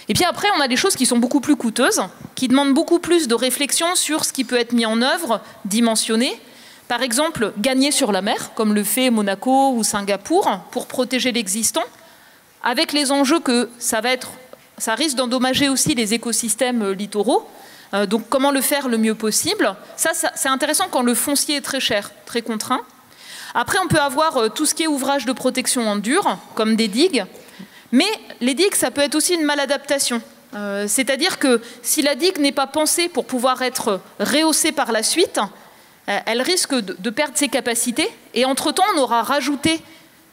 Et puis après, on a des choses qui sont beaucoup plus coûteuses, qui demandent beaucoup plus de réflexion sur ce qui peut être mis en œuvre, dimensionné. Par exemple, gagner sur la mer, comme le fait Monaco ou Singapour, pour protéger l'existant, avec les enjeux que ça risque d'endommager aussi les écosystèmes littoraux. Donc comment le faire le mieux possible? Ça, c'est intéressant quand le foncier est très cher, très contraint. Après, on peut avoir tout ce qui est ouvrage de protection en dur, comme des digues. Mais les digues, ça peut être aussi une maladaptation. C'est-à-dire que si la digue n'est pas pensée pour pouvoir être rehaussée par la suite, elle risque de perdre ses capacités. Et entre-temps, on aura rajouté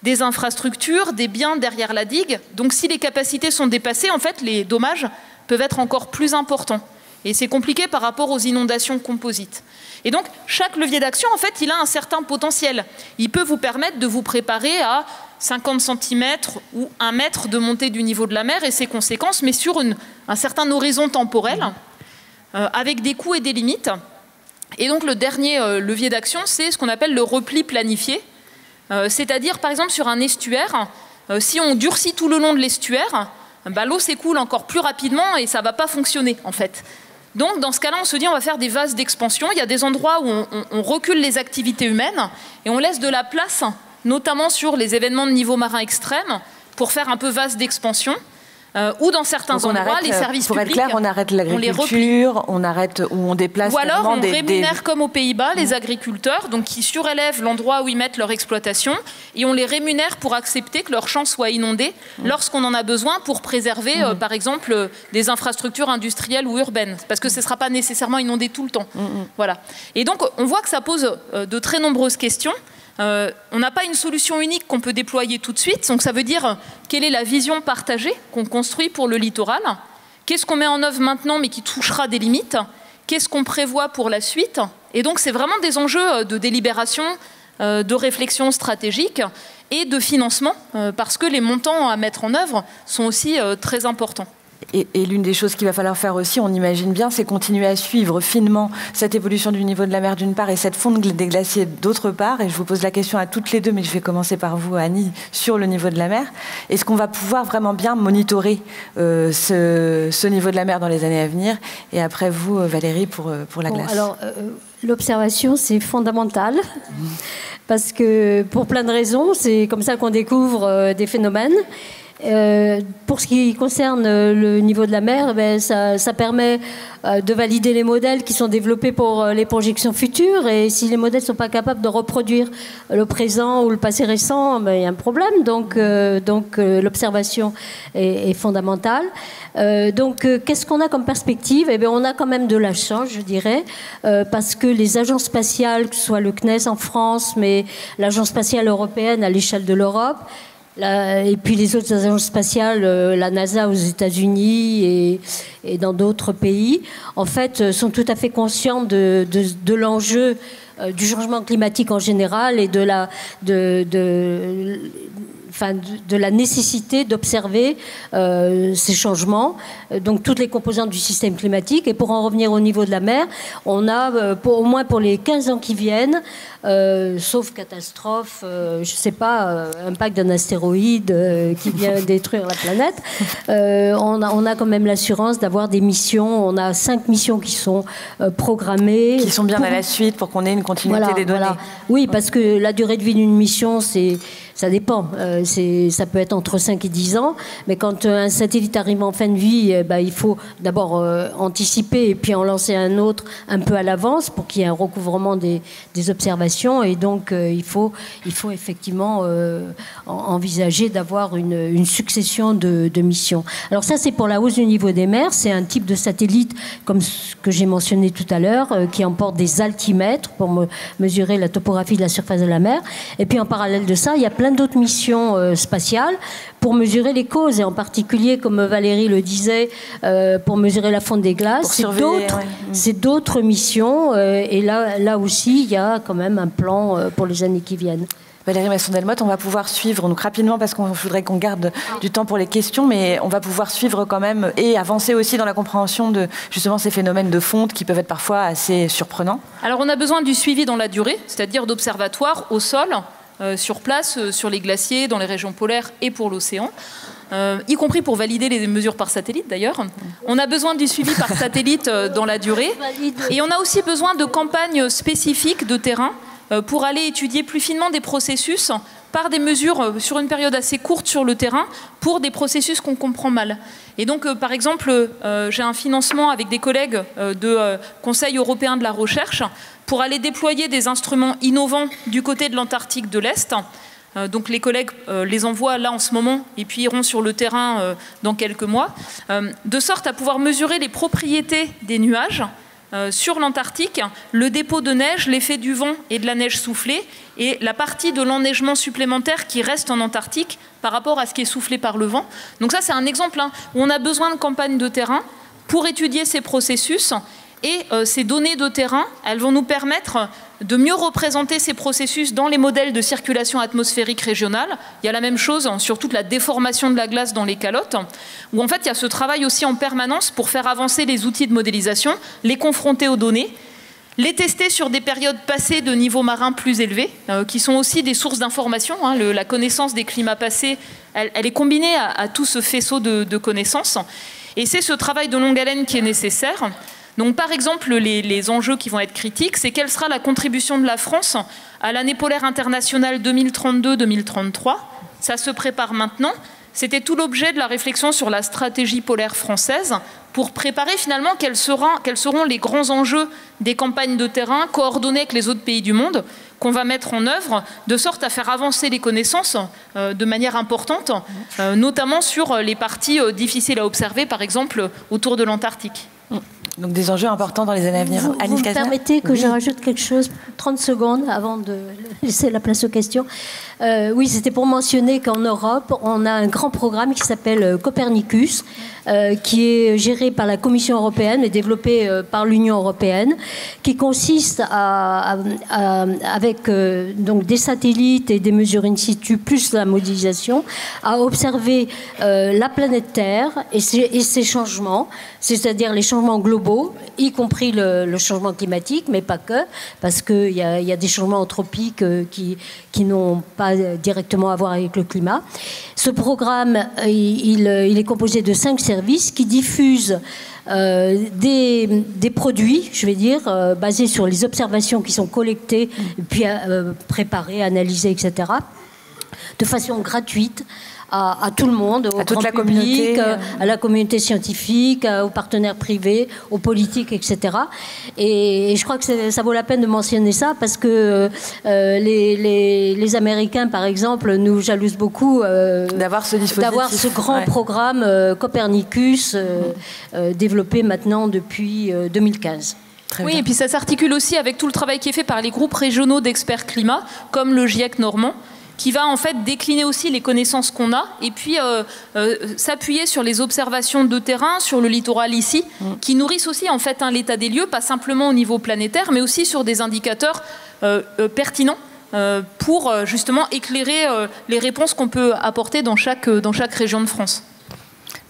des infrastructures, des biens derrière la digue. Donc si les capacités sont dépassées, en fait, les dommages peuvent être encore plus importants. Et c'est compliqué par rapport aux inondations composites. Et donc, chaque levier d'action, en fait, il a un certain potentiel. Il peut vous permettre de vous préparer à 50 cm ou 1 mètre de montée du niveau de la mer et ses conséquences, mais sur un certain horizon temporel, avec des coûts et des limites. Et donc le dernier levier d'action, c'est ce qu'on appelle le repli planifié. C'est-à-dire, par exemple, sur un estuaire, si on durcit tout le long de l'estuaire, l'eau s'écoule encore plus rapidement et ça ne va pas fonctionner, en fait. Donc, dans ce cas-là, on se dit on va faire des vases d'expansion. Il y a des endroits où on recule les activités humaines et on laisse de la place, notamment sur les événements de niveau marin extrême, pour faire un peu vase d'expansion. Ou dans certains endroits, les services publics, pour être clair, on arrête l'agriculture, on arrête ou on déplace. Ou alors on rémunère comme aux Pays-Bas les agriculteurs, donc qui surélèvent l'endroit où ils mettent leur exploitation, et on les rémunère pour accepter que leur champ soit inondé lorsqu'on en a besoin pour préserver, par exemple, des infrastructures industrielles ou urbaines, parce que ce ne sera pas nécessairement inondé tout le temps. Voilà. Et donc on voit que ça pose de très nombreuses questions. On n'a pas une solution unique qu'on peut déployer tout de suite. Donc ça veut dire quelle est la vision partagée qu'on construit pour le littoral. Qu'est-ce qu'on met en œuvre maintenant mais qui touchera des limites. Qu'est-ce qu'on prévoit pour la suite. Et donc c'est vraiment des enjeux de délibération, de réflexion stratégique et de financement parce que les montants à mettre en œuvre sont aussi très importants. Et l'une des choses qu'il va falloir faire aussi, on imagine bien, c'est continuer à suivre finement cette évolution du niveau de la mer d'une part et cette fonte des glaciers d'autre part. Et je vous pose la question à toutes les deux, mais je vais commencer par vous, Annie, sur le niveau de la mer. Est-ce qu'on va pouvoir vraiment bien monitorer ce niveau de la mer dans les années à venir? Et après vous, Valérie, pour la glace. Alors, l'observation, c'est fondamental. Parce que pour plein de raisons, c'est comme ça qu'on découvre des phénomènes. Pour ce qui concerne le niveau de la mer, ça permet de valider les modèles qui sont développés pour les projections futures. Et si les modèles ne sont pas capables de reproduire le présent ou le passé récent, il y a un problème. Donc l'observation est fondamentale. Qu'est-ce qu'on a comme perspective? On a quand même de la chance, je dirais, parce que les agences spatiales, que ce soit le CNES en France, mais l'agence spatiale européenne à l'échelle de l'Europe, et puis les autres agences spatiales, la NASA aux États-Unis et dans d'autres pays, en fait, sont tout à fait conscients de l'enjeu du changement climatique en général et de la nécessité d'observer ces changements, donc toutes les composantes du système climatique. Et pour en revenir au niveau de la mer, on a, au moins pour les 15 ans qui viennent, sauf catastrophe, je ne sais pas, impact d'un astéroïde qui vient détruire la planète, on a quand même l'assurance d'avoir des missions. On a 5 missions qui sont programmées. Qui sont bien à la suite pour qu'on ait une continuité des données. Voilà. Oui, parce que la durée de vie d'une mission, ça dépend. Ça peut être entre 5 et 10 ans. Mais quand un satellite arrive en fin de vie, il faut d'abord anticiper et puis en lancer un autre un peu à l'avance pour qu'il y ait un recouvrement des observations. Et donc, il faut effectivement envisager d'avoir une succession de missions. Alors ça, c'est pour la hausse du niveau des mers. C'est un type de satellite, comme ce que j'ai mentionné tout à l'heure, qui emporte des altimètres pour mesurer la topographie de la surface de la mer. Et puis, en parallèle de ça, il y a plein d'autres missions spatiales pour mesurer les causes, et en particulier, comme Valérie le disait, pour mesurer la fonte des glaces. C'est d'autres missions, et là aussi, il y a quand même un plan pour les années qui viennent. Valérie Masson-Delmotte, on va pouvoir suivre, donc rapidement, parce qu'on voudrait qu'on garde du temps pour les questions, mais on va pouvoir suivre quand même et avancer aussi dans la compréhension de justement ces phénomènes de fonte qui peuvent être parfois assez surprenants. Alors on a besoin du suivi dans la durée, c'est-à-dire d'observatoires au sol, sur place, sur les glaciers, dans les régions polaires et pour l'océan. Y compris pour valider les mesures par satellite d'ailleurs. On a besoin du suivi par satellite dans la durée. Et on a aussi besoin de campagnes spécifiques de terrain pour aller étudier plus finement des processus par des mesures sur une période assez courte sur le terrain pour des processus qu'on comprend mal. Et donc, par exemple, j'ai un financement avec des collègues de Conseil européen de la recherche pour aller déployer des instruments innovants du côté de l'Antarctique de l'Est. Donc les collègues les envoient là en ce moment et puis iront sur le terrain dans quelques mois, de sorte à pouvoir mesurer les propriétés des nuages sur l'Antarctique, le dépôt de neige, l'effet du vent et de la neige soufflée et la partie de l'enneigement supplémentaire qui reste en Antarctique par rapport à ce qui est soufflé par le vent. Donc ça, c'est un exemple où on a besoin de campagnes de terrain pour étudier ces processus. Et ces données de terrain, elles vont nous permettre de mieux représenter ces processus dans les modèles de circulation atmosphérique régionale. Il y a la même chose sur toute la déformation de la glace dans les calottes, où en fait il y a ce travail aussi en permanence pour faire avancer les outils de modélisation, les confronter aux données, les tester sur des périodes passées de niveau marin plus élevé, qui sont aussi des sources d'information. Hein. La connaissance des climats passés, elle est combinée à tout ce faisceau de connaissances. Et c'est ce travail de longue haleine qui est nécessaire. Donc, par exemple, les enjeux qui vont être critiques, c'est quelle sera la contribution de la France à l'année polaire internationale 2032-2033. Ça se prépare maintenant. C'était tout l'objet de la réflexion sur la stratégie polaire française pour préparer finalement quels seront les grands enjeux des campagnes de terrain coordonnées avec les autres pays du monde qu'on va mettre en œuvre de sorte à faire avancer les connaissances de manière importante, notamment sur les parties difficiles à observer, par exemple autour de l'Antarctique. Donc des enjeux importants dans les années à venir. Vous me permettez que je rajoute quelque chose, 30 secondes avant de laisser la place aux questions. Oui, c'était pour mentionner qu'en Europe, on a un grand programme qui s'appelle Copernicus, qui est géré par la Commission européenne et développé par l'Union européenne, qui consiste avec donc des satellites et des mesures in situ, plus la modélisation, à observer la planète Terre et ses changements, c'est-à-dire les changements globaux, y compris le changement climatique, mais pas que, parce qu'il y a des changements anthropiques qui n'ont pas directement à voir avec le climat. Ce programme, il est composé de 5 services qui diffusent des produits, je vais dire, basés sur les observations qui sont collectées, puis préparées, analysées, etc., de façon gratuite, à tout le monde, au grand public, à la communauté scientifique, aux partenaires privés, aux politiques, etc. Et je crois que ça vaut la peine de mentionner ça parce que les Américains, par exemple, nous jalousent beaucoup d'avoir ce grand programme Copernicus développé maintenant depuis 2015. Oui, et puis ça s'articule aussi avec tout le travail qui est fait par les groupes régionaux d'experts climat, comme le GIEC normand, qui va en fait décliner aussi les connaissances qu'on a et puis s'appuyer sur les observations de terrain, sur le littoral ici, qui nourrissent aussi en fait l'état des lieux, pas simplement au niveau planétaire, mais aussi sur des indicateurs pertinents pour justement éclairer les réponses qu'on peut apporter dans chaque région de France.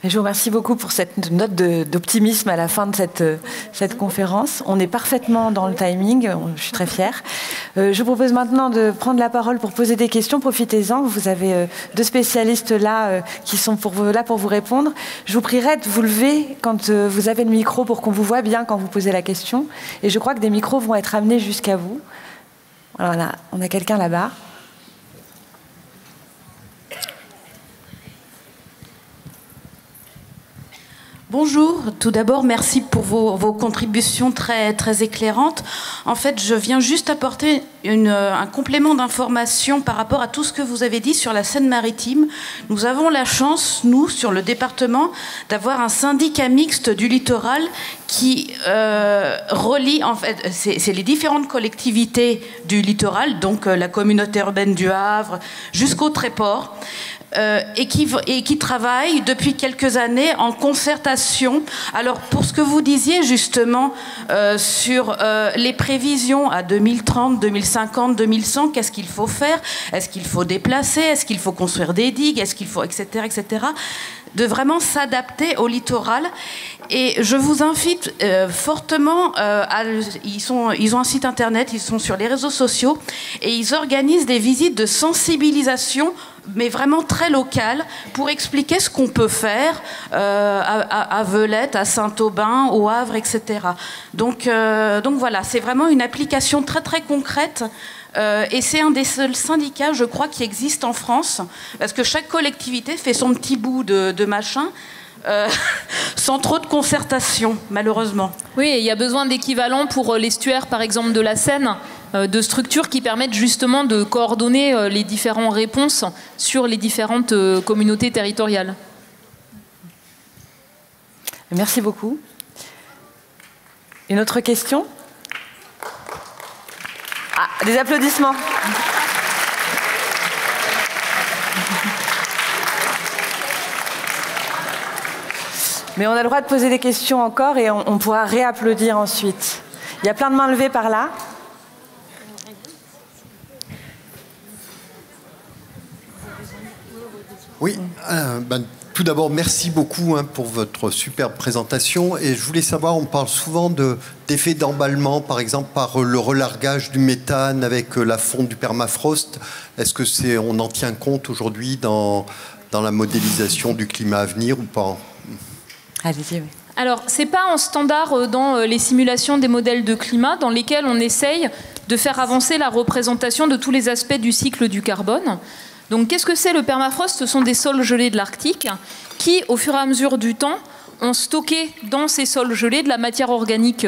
Je vous remercie beaucoup pour cette note d'optimisme à la fin de cette conférence. On est parfaitement dans le timing, je suis très fière. Je vous propose maintenant de prendre la parole pour poser des questions. Profitez-en, vous avez 2 spécialistes là qui sont là pour vous répondre. Je vous prierai de vous lever quand vous avez le micro pour qu'on vous voit bien quand vous posez la question. Et je crois que des micros vont être amenés jusqu'à vous. Voilà, on a quelqu'un là-bas. Bonjour, tout d'abord merci pour vos contributions très, très éclairantes. En fait, je viens juste apporter un complément d'information par rapport à tout ce que vous avez dit sur la Seine-Maritime. Nous avons la chance, nous, sur le département, d'avoir un syndicat mixte du littoral qui relie, en fait, c'est les différentes collectivités du littoral, donc la communauté urbaine du Havre jusqu'au Tréport. Et qui travaille depuis quelques années en concertation. Alors, pour ce que vous disiez justement sur les prévisions à 2030, 2050, 2100, qu'est-ce qu'il faut faire? Est-ce qu'il faut déplacer? Est-ce qu'il faut construire des digues? Est-ce qu'il faut, etc., etc., de vraiment s'adapter au littoral. Et je vous invite fortement ils ont un site internet, ils sont sur les réseaux sociaux et ils organisent des visites de sensibilisation, mais vraiment très locales, pour expliquer ce qu'on peut faire à Velette, à Saint-Aubin, au Havre, etc. Donc voilà, c'est vraiment une application très très concrète. Et c'est un des seuls syndicats, je crois, qui existe en France, parce que chaque collectivité fait son petit bout de machin, sans trop de concertation, malheureusement. Oui, il y a besoin d'équivalents pour l'estuaire, par exemple, de la Seine, de structures qui permettent justement de coordonner les différentes réponses sur les différentes communautés territoriales. Merci beaucoup. Une autre question ? Ah, des applaudissements. Mais on a le droit de poser des questions encore et on pourra réapplaudir ensuite. Il y a plein de mains levées par là. Oui, Tout d'abord, merci beaucoup pour votre superbe présentation. Et je voulais savoir, on parle souvent d'effet d'emballement, par exemple par le relargage du méthane avec la fonte du permafrost. Est-ce que on en tient compte aujourd'hui dans la modélisation du climat à venir ou pas? Allez-y, oui. Alors, ce n'est pas en standard dans les simulations des modèles de climat dans lesquels on essaye de faire avancer la représentation de tous les aspects du cycle du carbone. Donc, qu'est-ce que c'est le permafrost? Ce sont des sols gelés de l'Arctique qui, au fur et à mesure du temps, ont stocké dans ces sols gelés de la matière organique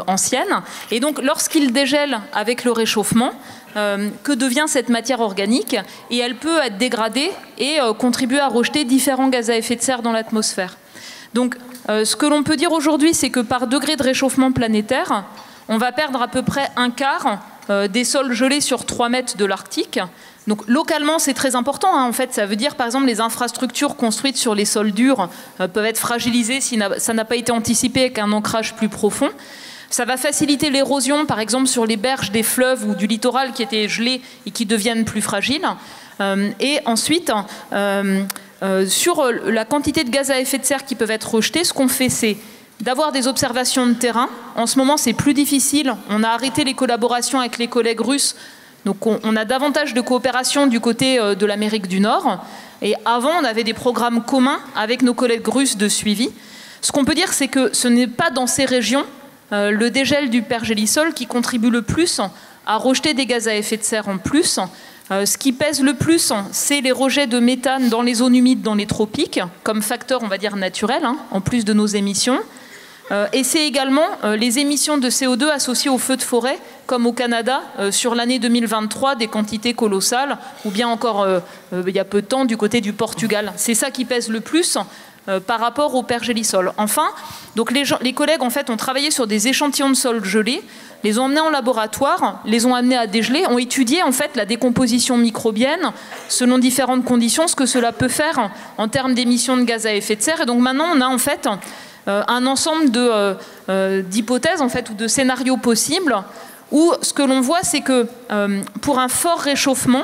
ancienne. Et donc, lorsqu'ils dégèlent avec le réchauffement, que devient cette matière organique? Et elle peut être dégradée et contribuer à rejeter différents gaz à effet de serre dans l'atmosphère. Donc, ce que l'on peut dire aujourd'hui, c'est que par degré de réchauffement planétaire, on va perdre à peu près un quart des sols gelés sur 3 mètres de l'Arctique. Donc localement, c'est très important. En fait, ça veut dire, par exemple, les infrastructures construites sur les sols durs peuvent être fragilisées si ça n'a pas été anticipé avec un ancrage plus profond. Ça va faciliter l'érosion, par exemple, sur les berges des fleuves ou du littoral qui étaient gelés et qui deviennent plus fragiles. Et ensuite, sur la quantité de gaz à effet de serre qui peuvent être rejetés, ce qu'on fait, c'est d'avoir des observations de terrain. En ce moment, c'est plus difficile. On a arrêté les collaborations avec les collègues russes. Donc on a davantage de coopération du côté de l'Amérique du Nord. Et avant, on avait des programmes communs avec nos collègues russes de suivi. Ce qu'on peut dire, c'est que ce n'est pas dans ces régions le dégel du pergélisol qui contribue le plus à rejeter des gaz à effet de serre en plus. Ce qui pèse le plus, c'est les rejets de méthane dans les zones humides, dans les tropiques, comme facteur, on va dire, naturel, en plus de nos émissions. Et c'est également les émissions de CO2 associées aux feux de forêt, comme au Canada, sur l'année 2023, des quantités colossales, ou bien encore, il y a peu de temps, du côté du Portugal. C'est ça qui pèse le plus par rapport au pergélisol. Enfin, donc les collègues en fait, ont travaillé sur des échantillons de sol gelés, les ont emmenés en laboratoire, les ont amenés à dégeler, ont étudié en fait, la décomposition microbienne selon différentes conditions, ce que cela peut faire en termes d'émissions de gaz à effet de serre. Et donc maintenant, on a en fait un ensemble d'hypothèses en fait, ou de scénarios possibles où ce que l'on voit, c'est que pour un fort réchauffement,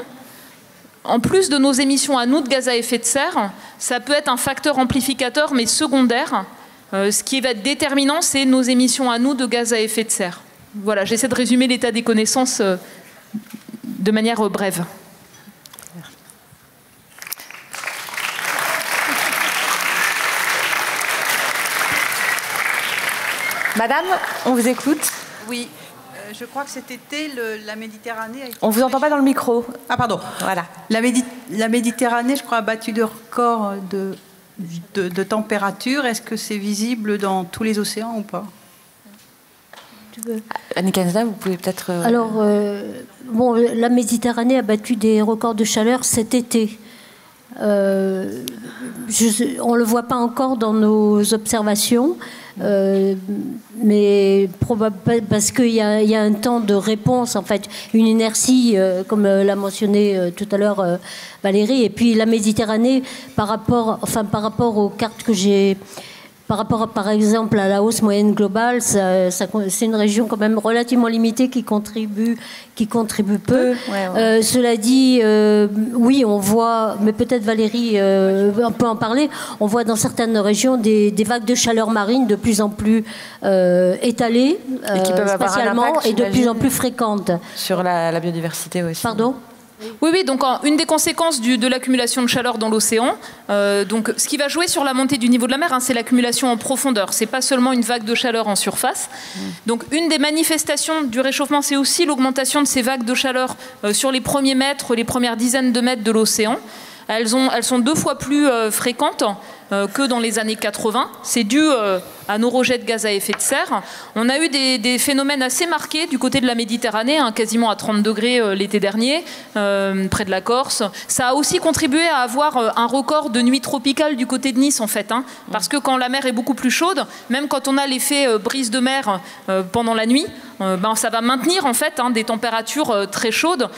en plus de nos émissions à nous de gaz à effet de serre, ça peut être un facteur amplificateur mais secondaire. Ce qui va être déterminant, c'est nos émissions à nous de gaz à effet de serre. Voilà, j'essaie de résumer l'état des connaissances de manière brève. Madame, on vous écoute. Oui, je crois que cet été, la Méditerranée a été... On ne vous entend pas dans le micro. Ah, pardon. Voilà. La Méditerranée, je crois, a battu des records de température. Est-ce que c'est visible dans tous les océans ou pas? Annick Hazanavh, vous pouvez peut-être... Alors, bon, la Méditerranée a battu des records de chaleur cet été. On ne le voit pas encore dans nos observations, mais parce qu'il y a un temps de réponse, en fait, une inertie, comme l'a mentionné tout à l'heure Valérie. Et puis la Méditerranée, par rapport aux cartes que j'ai... Par rapport, par exemple, à la hausse moyenne globale, c'est une région quand même relativement limitée qui contribue peu. Ouais. Cela dit, oui, on voit, mais peut-être Valérie peut en parler, on voit dans certaines régions des vagues de chaleur marine de plus en plus étalées, et qui peuvent spatialement, avoir un impact, et de plus en plus fréquentes. Sur la biodiversité aussi. Pardon ? Oui, donc une des conséquences de l'accumulation de chaleur dans l'océan, donc ce qui va jouer sur la montée du niveau de la mer, c'est l'accumulation en profondeur. C'est pas seulement une vague de chaleur en surface. Donc une des manifestations du réchauffement, c'est aussi l'augmentation de ces vagues de chaleur sur les premiers mètres, les premières dizaines de mètres de l'océan. Elles sont 2 fois plus fréquentes que dans les années 80. C'est dû à nos rejets de gaz à effet de serre. On a eu des phénomènes assez marqués du côté de la Méditerranée, quasiment à 30 degrés l'été dernier, près de la Corse. Ça a aussi contribué à avoir un record de nuit tropicale du côté de Nice, en fait. Parce que quand la mer est beaucoup plus chaude, même quand on a l'effet brise de mer pendant la nuit, ça va maintenir en fait des températures très chaudes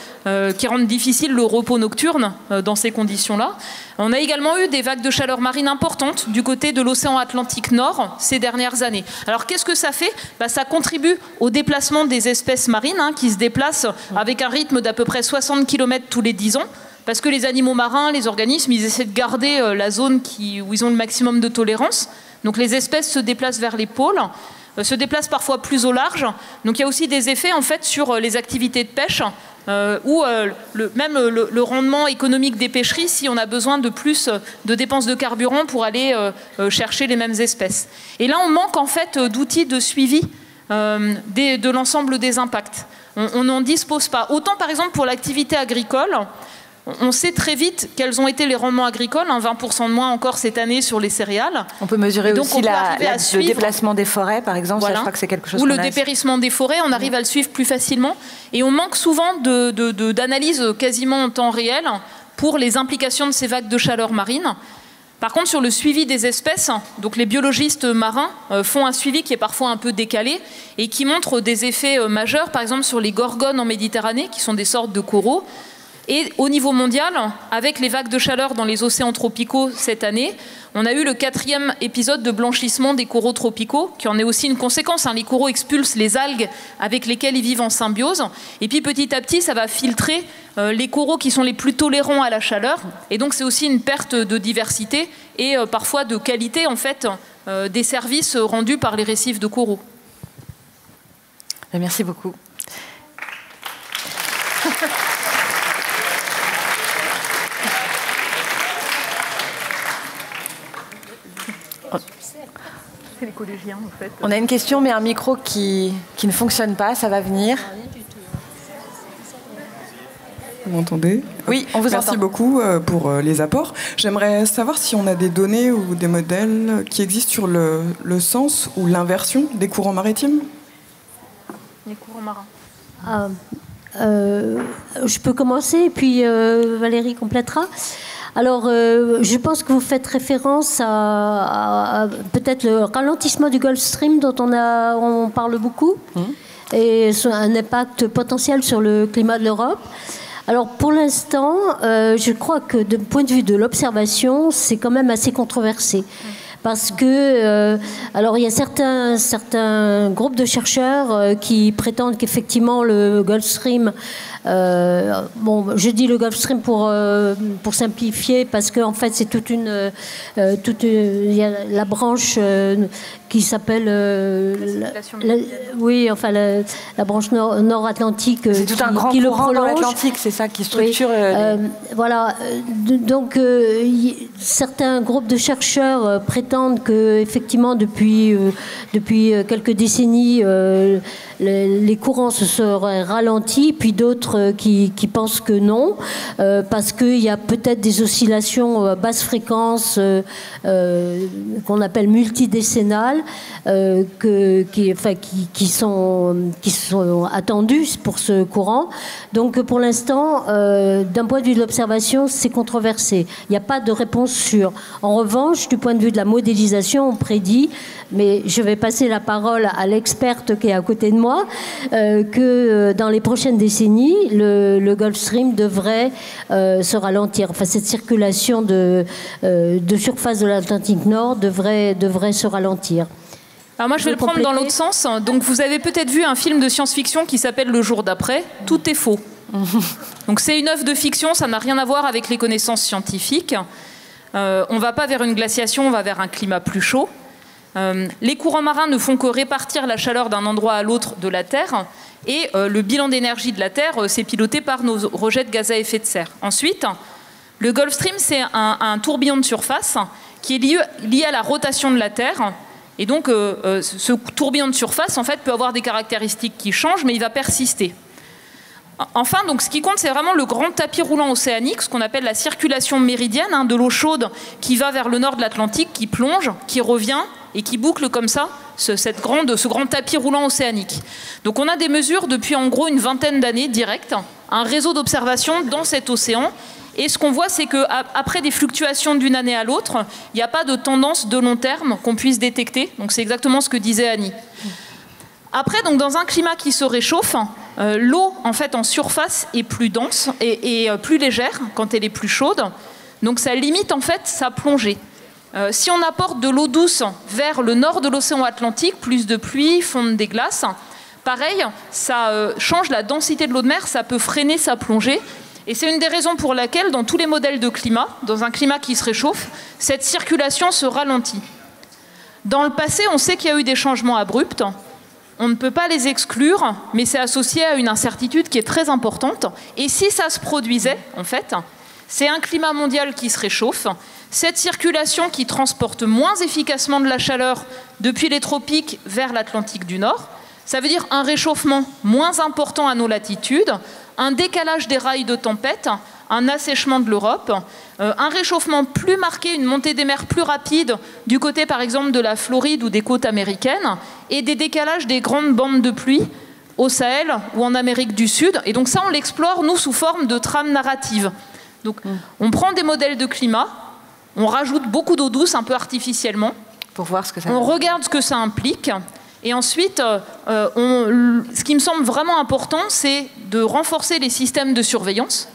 qui rendent difficile le repos nocturne dans ces conditions-là. On a également eu des vagues de chaleur marine importantes du côté de l'océan Atlantique Nord ces dernières années. Alors qu'est-ce que ça fait ? Ça contribue au déplacement des espèces marines qui se déplacent avec un rythme d'à peu près 60 km tous les 10 ans. parce que les animaux marins, les organismes, ils essaient de garder la zone où ils ont le maximum de tolérance. Donc les espèces se déplacent vers les pôles, se déplacent parfois plus au large. Donc il y a aussi des effets en fait sur les activités de pêche, ou même le rendement économique des pêcheries si on a besoin de plus de dépenses de carburant pour aller chercher les mêmes espèces. Et là, on manque en fait d'outils de suivi de l'ensemble des impacts. On n'en dispose pas. Autant par exemple pour l'activité agricole, on sait très vite quels ont été les rendements agricoles, 20% de moins encore cette année sur les céréales. On peut mesurer aussi le déplacement des forêts, par exemple, voilà. Ça, je crois que c'est quelque chose ou le dépérissement des forêts, on arrive à le suivre plus facilement. Et on manque souvent d'analyse quasiment en temps réel pour les implications de ces vagues de chaleur marine. Par contre, sur le suivi des espèces, donc les biologistes marins font un suivi qui est parfois un peu décalé et qui montre des effets majeurs, par exemple sur les gorgones en Méditerranée, qui sont des sortes de coraux. Et au niveau mondial, avec les vagues de chaleur dans les océans tropicaux cette année, on a eu le 4e épisode de blanchissement des coraux tropicaux, qui en est aussi une conséquence. Les coraux expulsent les algues avec lesquelles ils vivent en symbiose. Et puis petit à petit, ça va filtrer les coraux qui sont les plus tolérants à la chaleur. Et donc c'est aussi une perte de diversité et parfois de qualité en fait, des services rendus par les récifs de coraux. Merci beaucoup. C'est les collégiens, en fait. On a une question, mais un micro qui ne fonctionne pas, ça va venir. Vous m'entendez? Oui, on vous entend. Merci beaucoup pour les apports. J'aimerais savoir si on a des données ou des modèles qui existent sur le sens ou l'inversion des courants maritimes. Les courants marins. Je peux commencer, et puis Valérie complétera. Alors, je pense que vous faites référence à peut-être le ralentissement du Gulf Stream dont on parle beaucoup, et un impact potentiel sur le climat de l'Europe. Alors, pour l'instant, je crois que d'un point de vue de l'observation, c'est quand même assez controversé. Parce que, alors il y a certains groupes de chercheurs qui prétendent qu'effectivement le Gulf Stream, je dis le Gulf Stream pour simplifier, parce qu'en fait c'est il y a la branche qui s'appelle la branche nord-atlantique. C'est tout un grand courant dans l'Atlantique, c'est ça qui structure. Oui, voilà. Donc certains groupes de chercheurs prétendent que effectivement depuis quelques décennies les courants se seraient ralentis, puis d'autres qui pensent que non, parce qu'il y a peut-être des oscillations basse fréquence qu'on appelle multidécennales qui sont attendues pour ce courant. Donc pour l'instant, d'un point de vue de l'observation, c'est controversé. Il n'y a pas de réponse sûre. En revanche, du point de vue de la modélisation, on prédit, mais je vais passer la parole à l'experte qui est à côté de moi, que dans les prochaines décennies, le Gulf Stream devrait se ralentir. Enfin, cette circulation de surface de l'Atlantique Nord devrait se ralentir. Alors moi, je vais le prendre dans l'autre sens. Donc, vous avez peut-être vu un film de science-fiction qui s'appelle Le jour d'après. Tout est faux. Donc, c'est une œuvre de fiction, ça n'a rien à voir avec les connaissances scientifiques. On ne va pas vers une glaciation, on va vers un climat plus chaud. Les courants marins ne font que répartir la chaleur d'un endroit à l'autre de la Terre, et le bilan d'énergie de la Terre, c'est piloté par nos rejets de gaz à effet de serre. Ensuite, le Gulf Stream, c'est un tourbillon de surface qui est lié à la rotation de la Terre. Et donc, ce tourbillon de surface, en fait, peut avoir des caractéristiques qui changent, mais il va persister. Enfin, donc, ce qui compte, c'est vraiment le grand tapis roulant océanique, ce qu'on appelle la circulation méridienne, de l'eau chaude qui va vers le nord de l'Atlantique, qui plonge, qui revient et qui boucle comme ça ce grand tapis roulant océanique. Donc on a des mesures depuis en gros une vingtaine d'années directes, un réseau d'observation dans cet océan. Et ce qu'on voit, c'est qu'après des fluctuations d'une année à l'autre, il n'y a pas de tendance de long terme qu'on puisse détecter. Donc c'est exactement ce que disait Annie. Après, donc, dans un climat qui se réchauffe, l'eau en fait en surface est plus dense et plus légère quand elle est plus chaude. Donc ça limite en fait sa plongée. Si on apporte de l'eau douce vers le nord de l'océan Atlantique, plus de pluie, fonte des glaces, pareil, ça change la densité de l'eau de mer, ça peut freiner sa plongée. Et c'est une des raisons pour laquelle, dans tous les modèles de climat, dans un climat qui se réchauffe, cette circulation se ralentit. Dans le passé, on sait qu'il y a eu des changements abrupts. On ne peut pas les exclure, mais c'est associé à une incertitude qui est très importante. Et si ça se produisait, en fait, c'est un climat mondial qui se réchauffe, cette circulation qui transporte moins efficacement de la chaleur depuis les tropiques vers l'Atlantique du Nord, ça veut dire un réchauffement moins important à nos latitudes, un décalage des rails de tempête, un assèchement de l'Europe, un réchauffement plus marqué, une montée des mers plus rapide du côté par exemple de la Floride ou des côtes américaines, et des décalages des grandes bandes de pluie au Sahel ou en Amérique du Sud. Et donc ça, on l'explore, nous, sous forme de trame narrative. Donc on prend des modèles de climat, on rajoute beaucoup d'eau douce un peu artificiellement, pour voir ce que ça on regarde ce que ça implique. Et ensuite, ce qui me semble vraiment important, c'est de renforcer les systèmes de surveillance,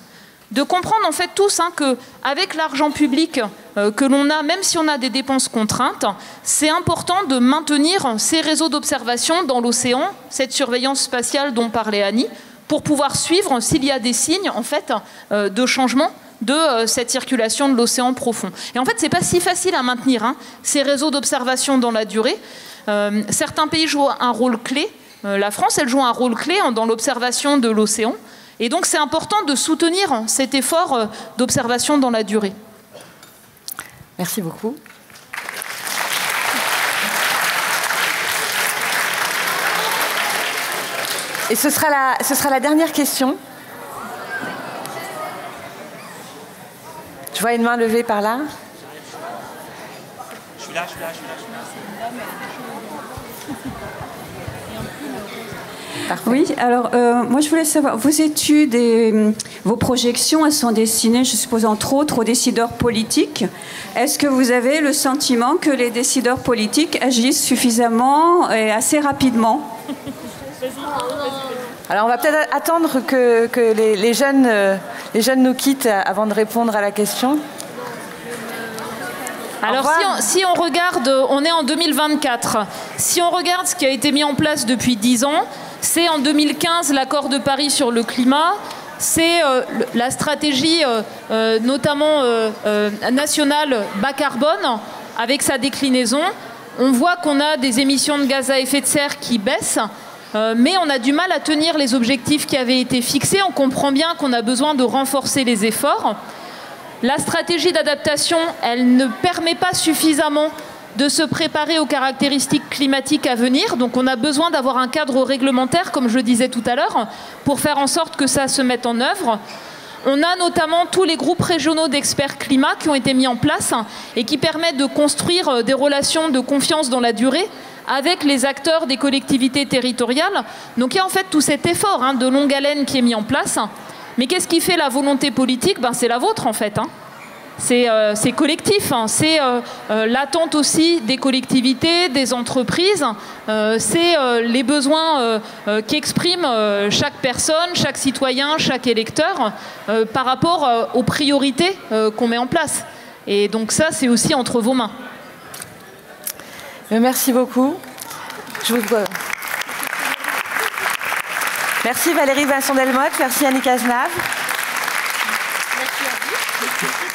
de comprendre en fait tous qu'avec l'argent public que l'on a, même si on a des dépenses contraintes, c'est important de maintenir ces réseaux d'observation dans l'océan, cette surveillance spatiale dont parlait Annie, pour pouvoir suivre s'il y a des signes en fait, de changement de cette circulation de l'océan profond. Et en fait, c'est pas si facile à maintenir ces réseaux d'observation dans la durée. Certains pays jouent un rôle clé. La France, elle joue un rôle clé dans l'observation de l'océan. Et donc, c'est important de soutenir cet effort d'observation dans la durée. Merci beaucoup. Et ce sera la dernière question. Je vois une main levée par là. Je suis là. Oui, alors moi je voulais savoir, vos études et vos projections, elles sont destinées, je suppose, entre autres aux décideurs politiques. Est-ce que vous avez le sentiment que les décideurs politiques agissent suffisamment et assez rapidement ? Alors on va peut-être attendre que les jeunes nous quittent avant de répondre à la question. Alors si on regarde, on est en 2024, si on regarde ce qui a été mis en place depuis 10 ans, c'est en 2015 l'accord de Paris sur le climat, c'est la stratégie notamment nationale bas carbone avec sa déclinaison. On voit qu'on a des émissions de gaz à effet de serre qui baissent, mais on a du mal à tenir les objectifs qui avaient été fixés. On comprend bien qu'on a besoin de renforcer les efforts. La stratégie d'adaptation, elle ne permet pas suffisamment de se préparer aux caractéristiques climatiques à venir. Donc on a besoin d'avoir un cadre réglementaire, comme je le disais tout à l'heure, pour faire en sorte que ça se mette en œuvre. On a notamment tous les groupes régionaux d'experts climat qui ont été mis en place et qui permettent de construire des relations de confiance dans la durée avec les acteurs des collectivités territoriales. Donc il y a en fait tout cet effort de longue haleine qui est mis en place. Mais qu'est-ce qui fait la volonté politique ? C'est la vôtre en fait. C'est collectif, c'est l'attente aussi des collectivités, des entreprises, c'est les besoins qu'exprime chaque personne, chaque citoyen, chaque électeur par rapport aux priorités qu'on met en place. Et donc ça, c'est aussi entre vos mains. Merci beaucoup. Merci Valérie Vincent-Delmotte, merci Annie Cazenave. Merci à vous.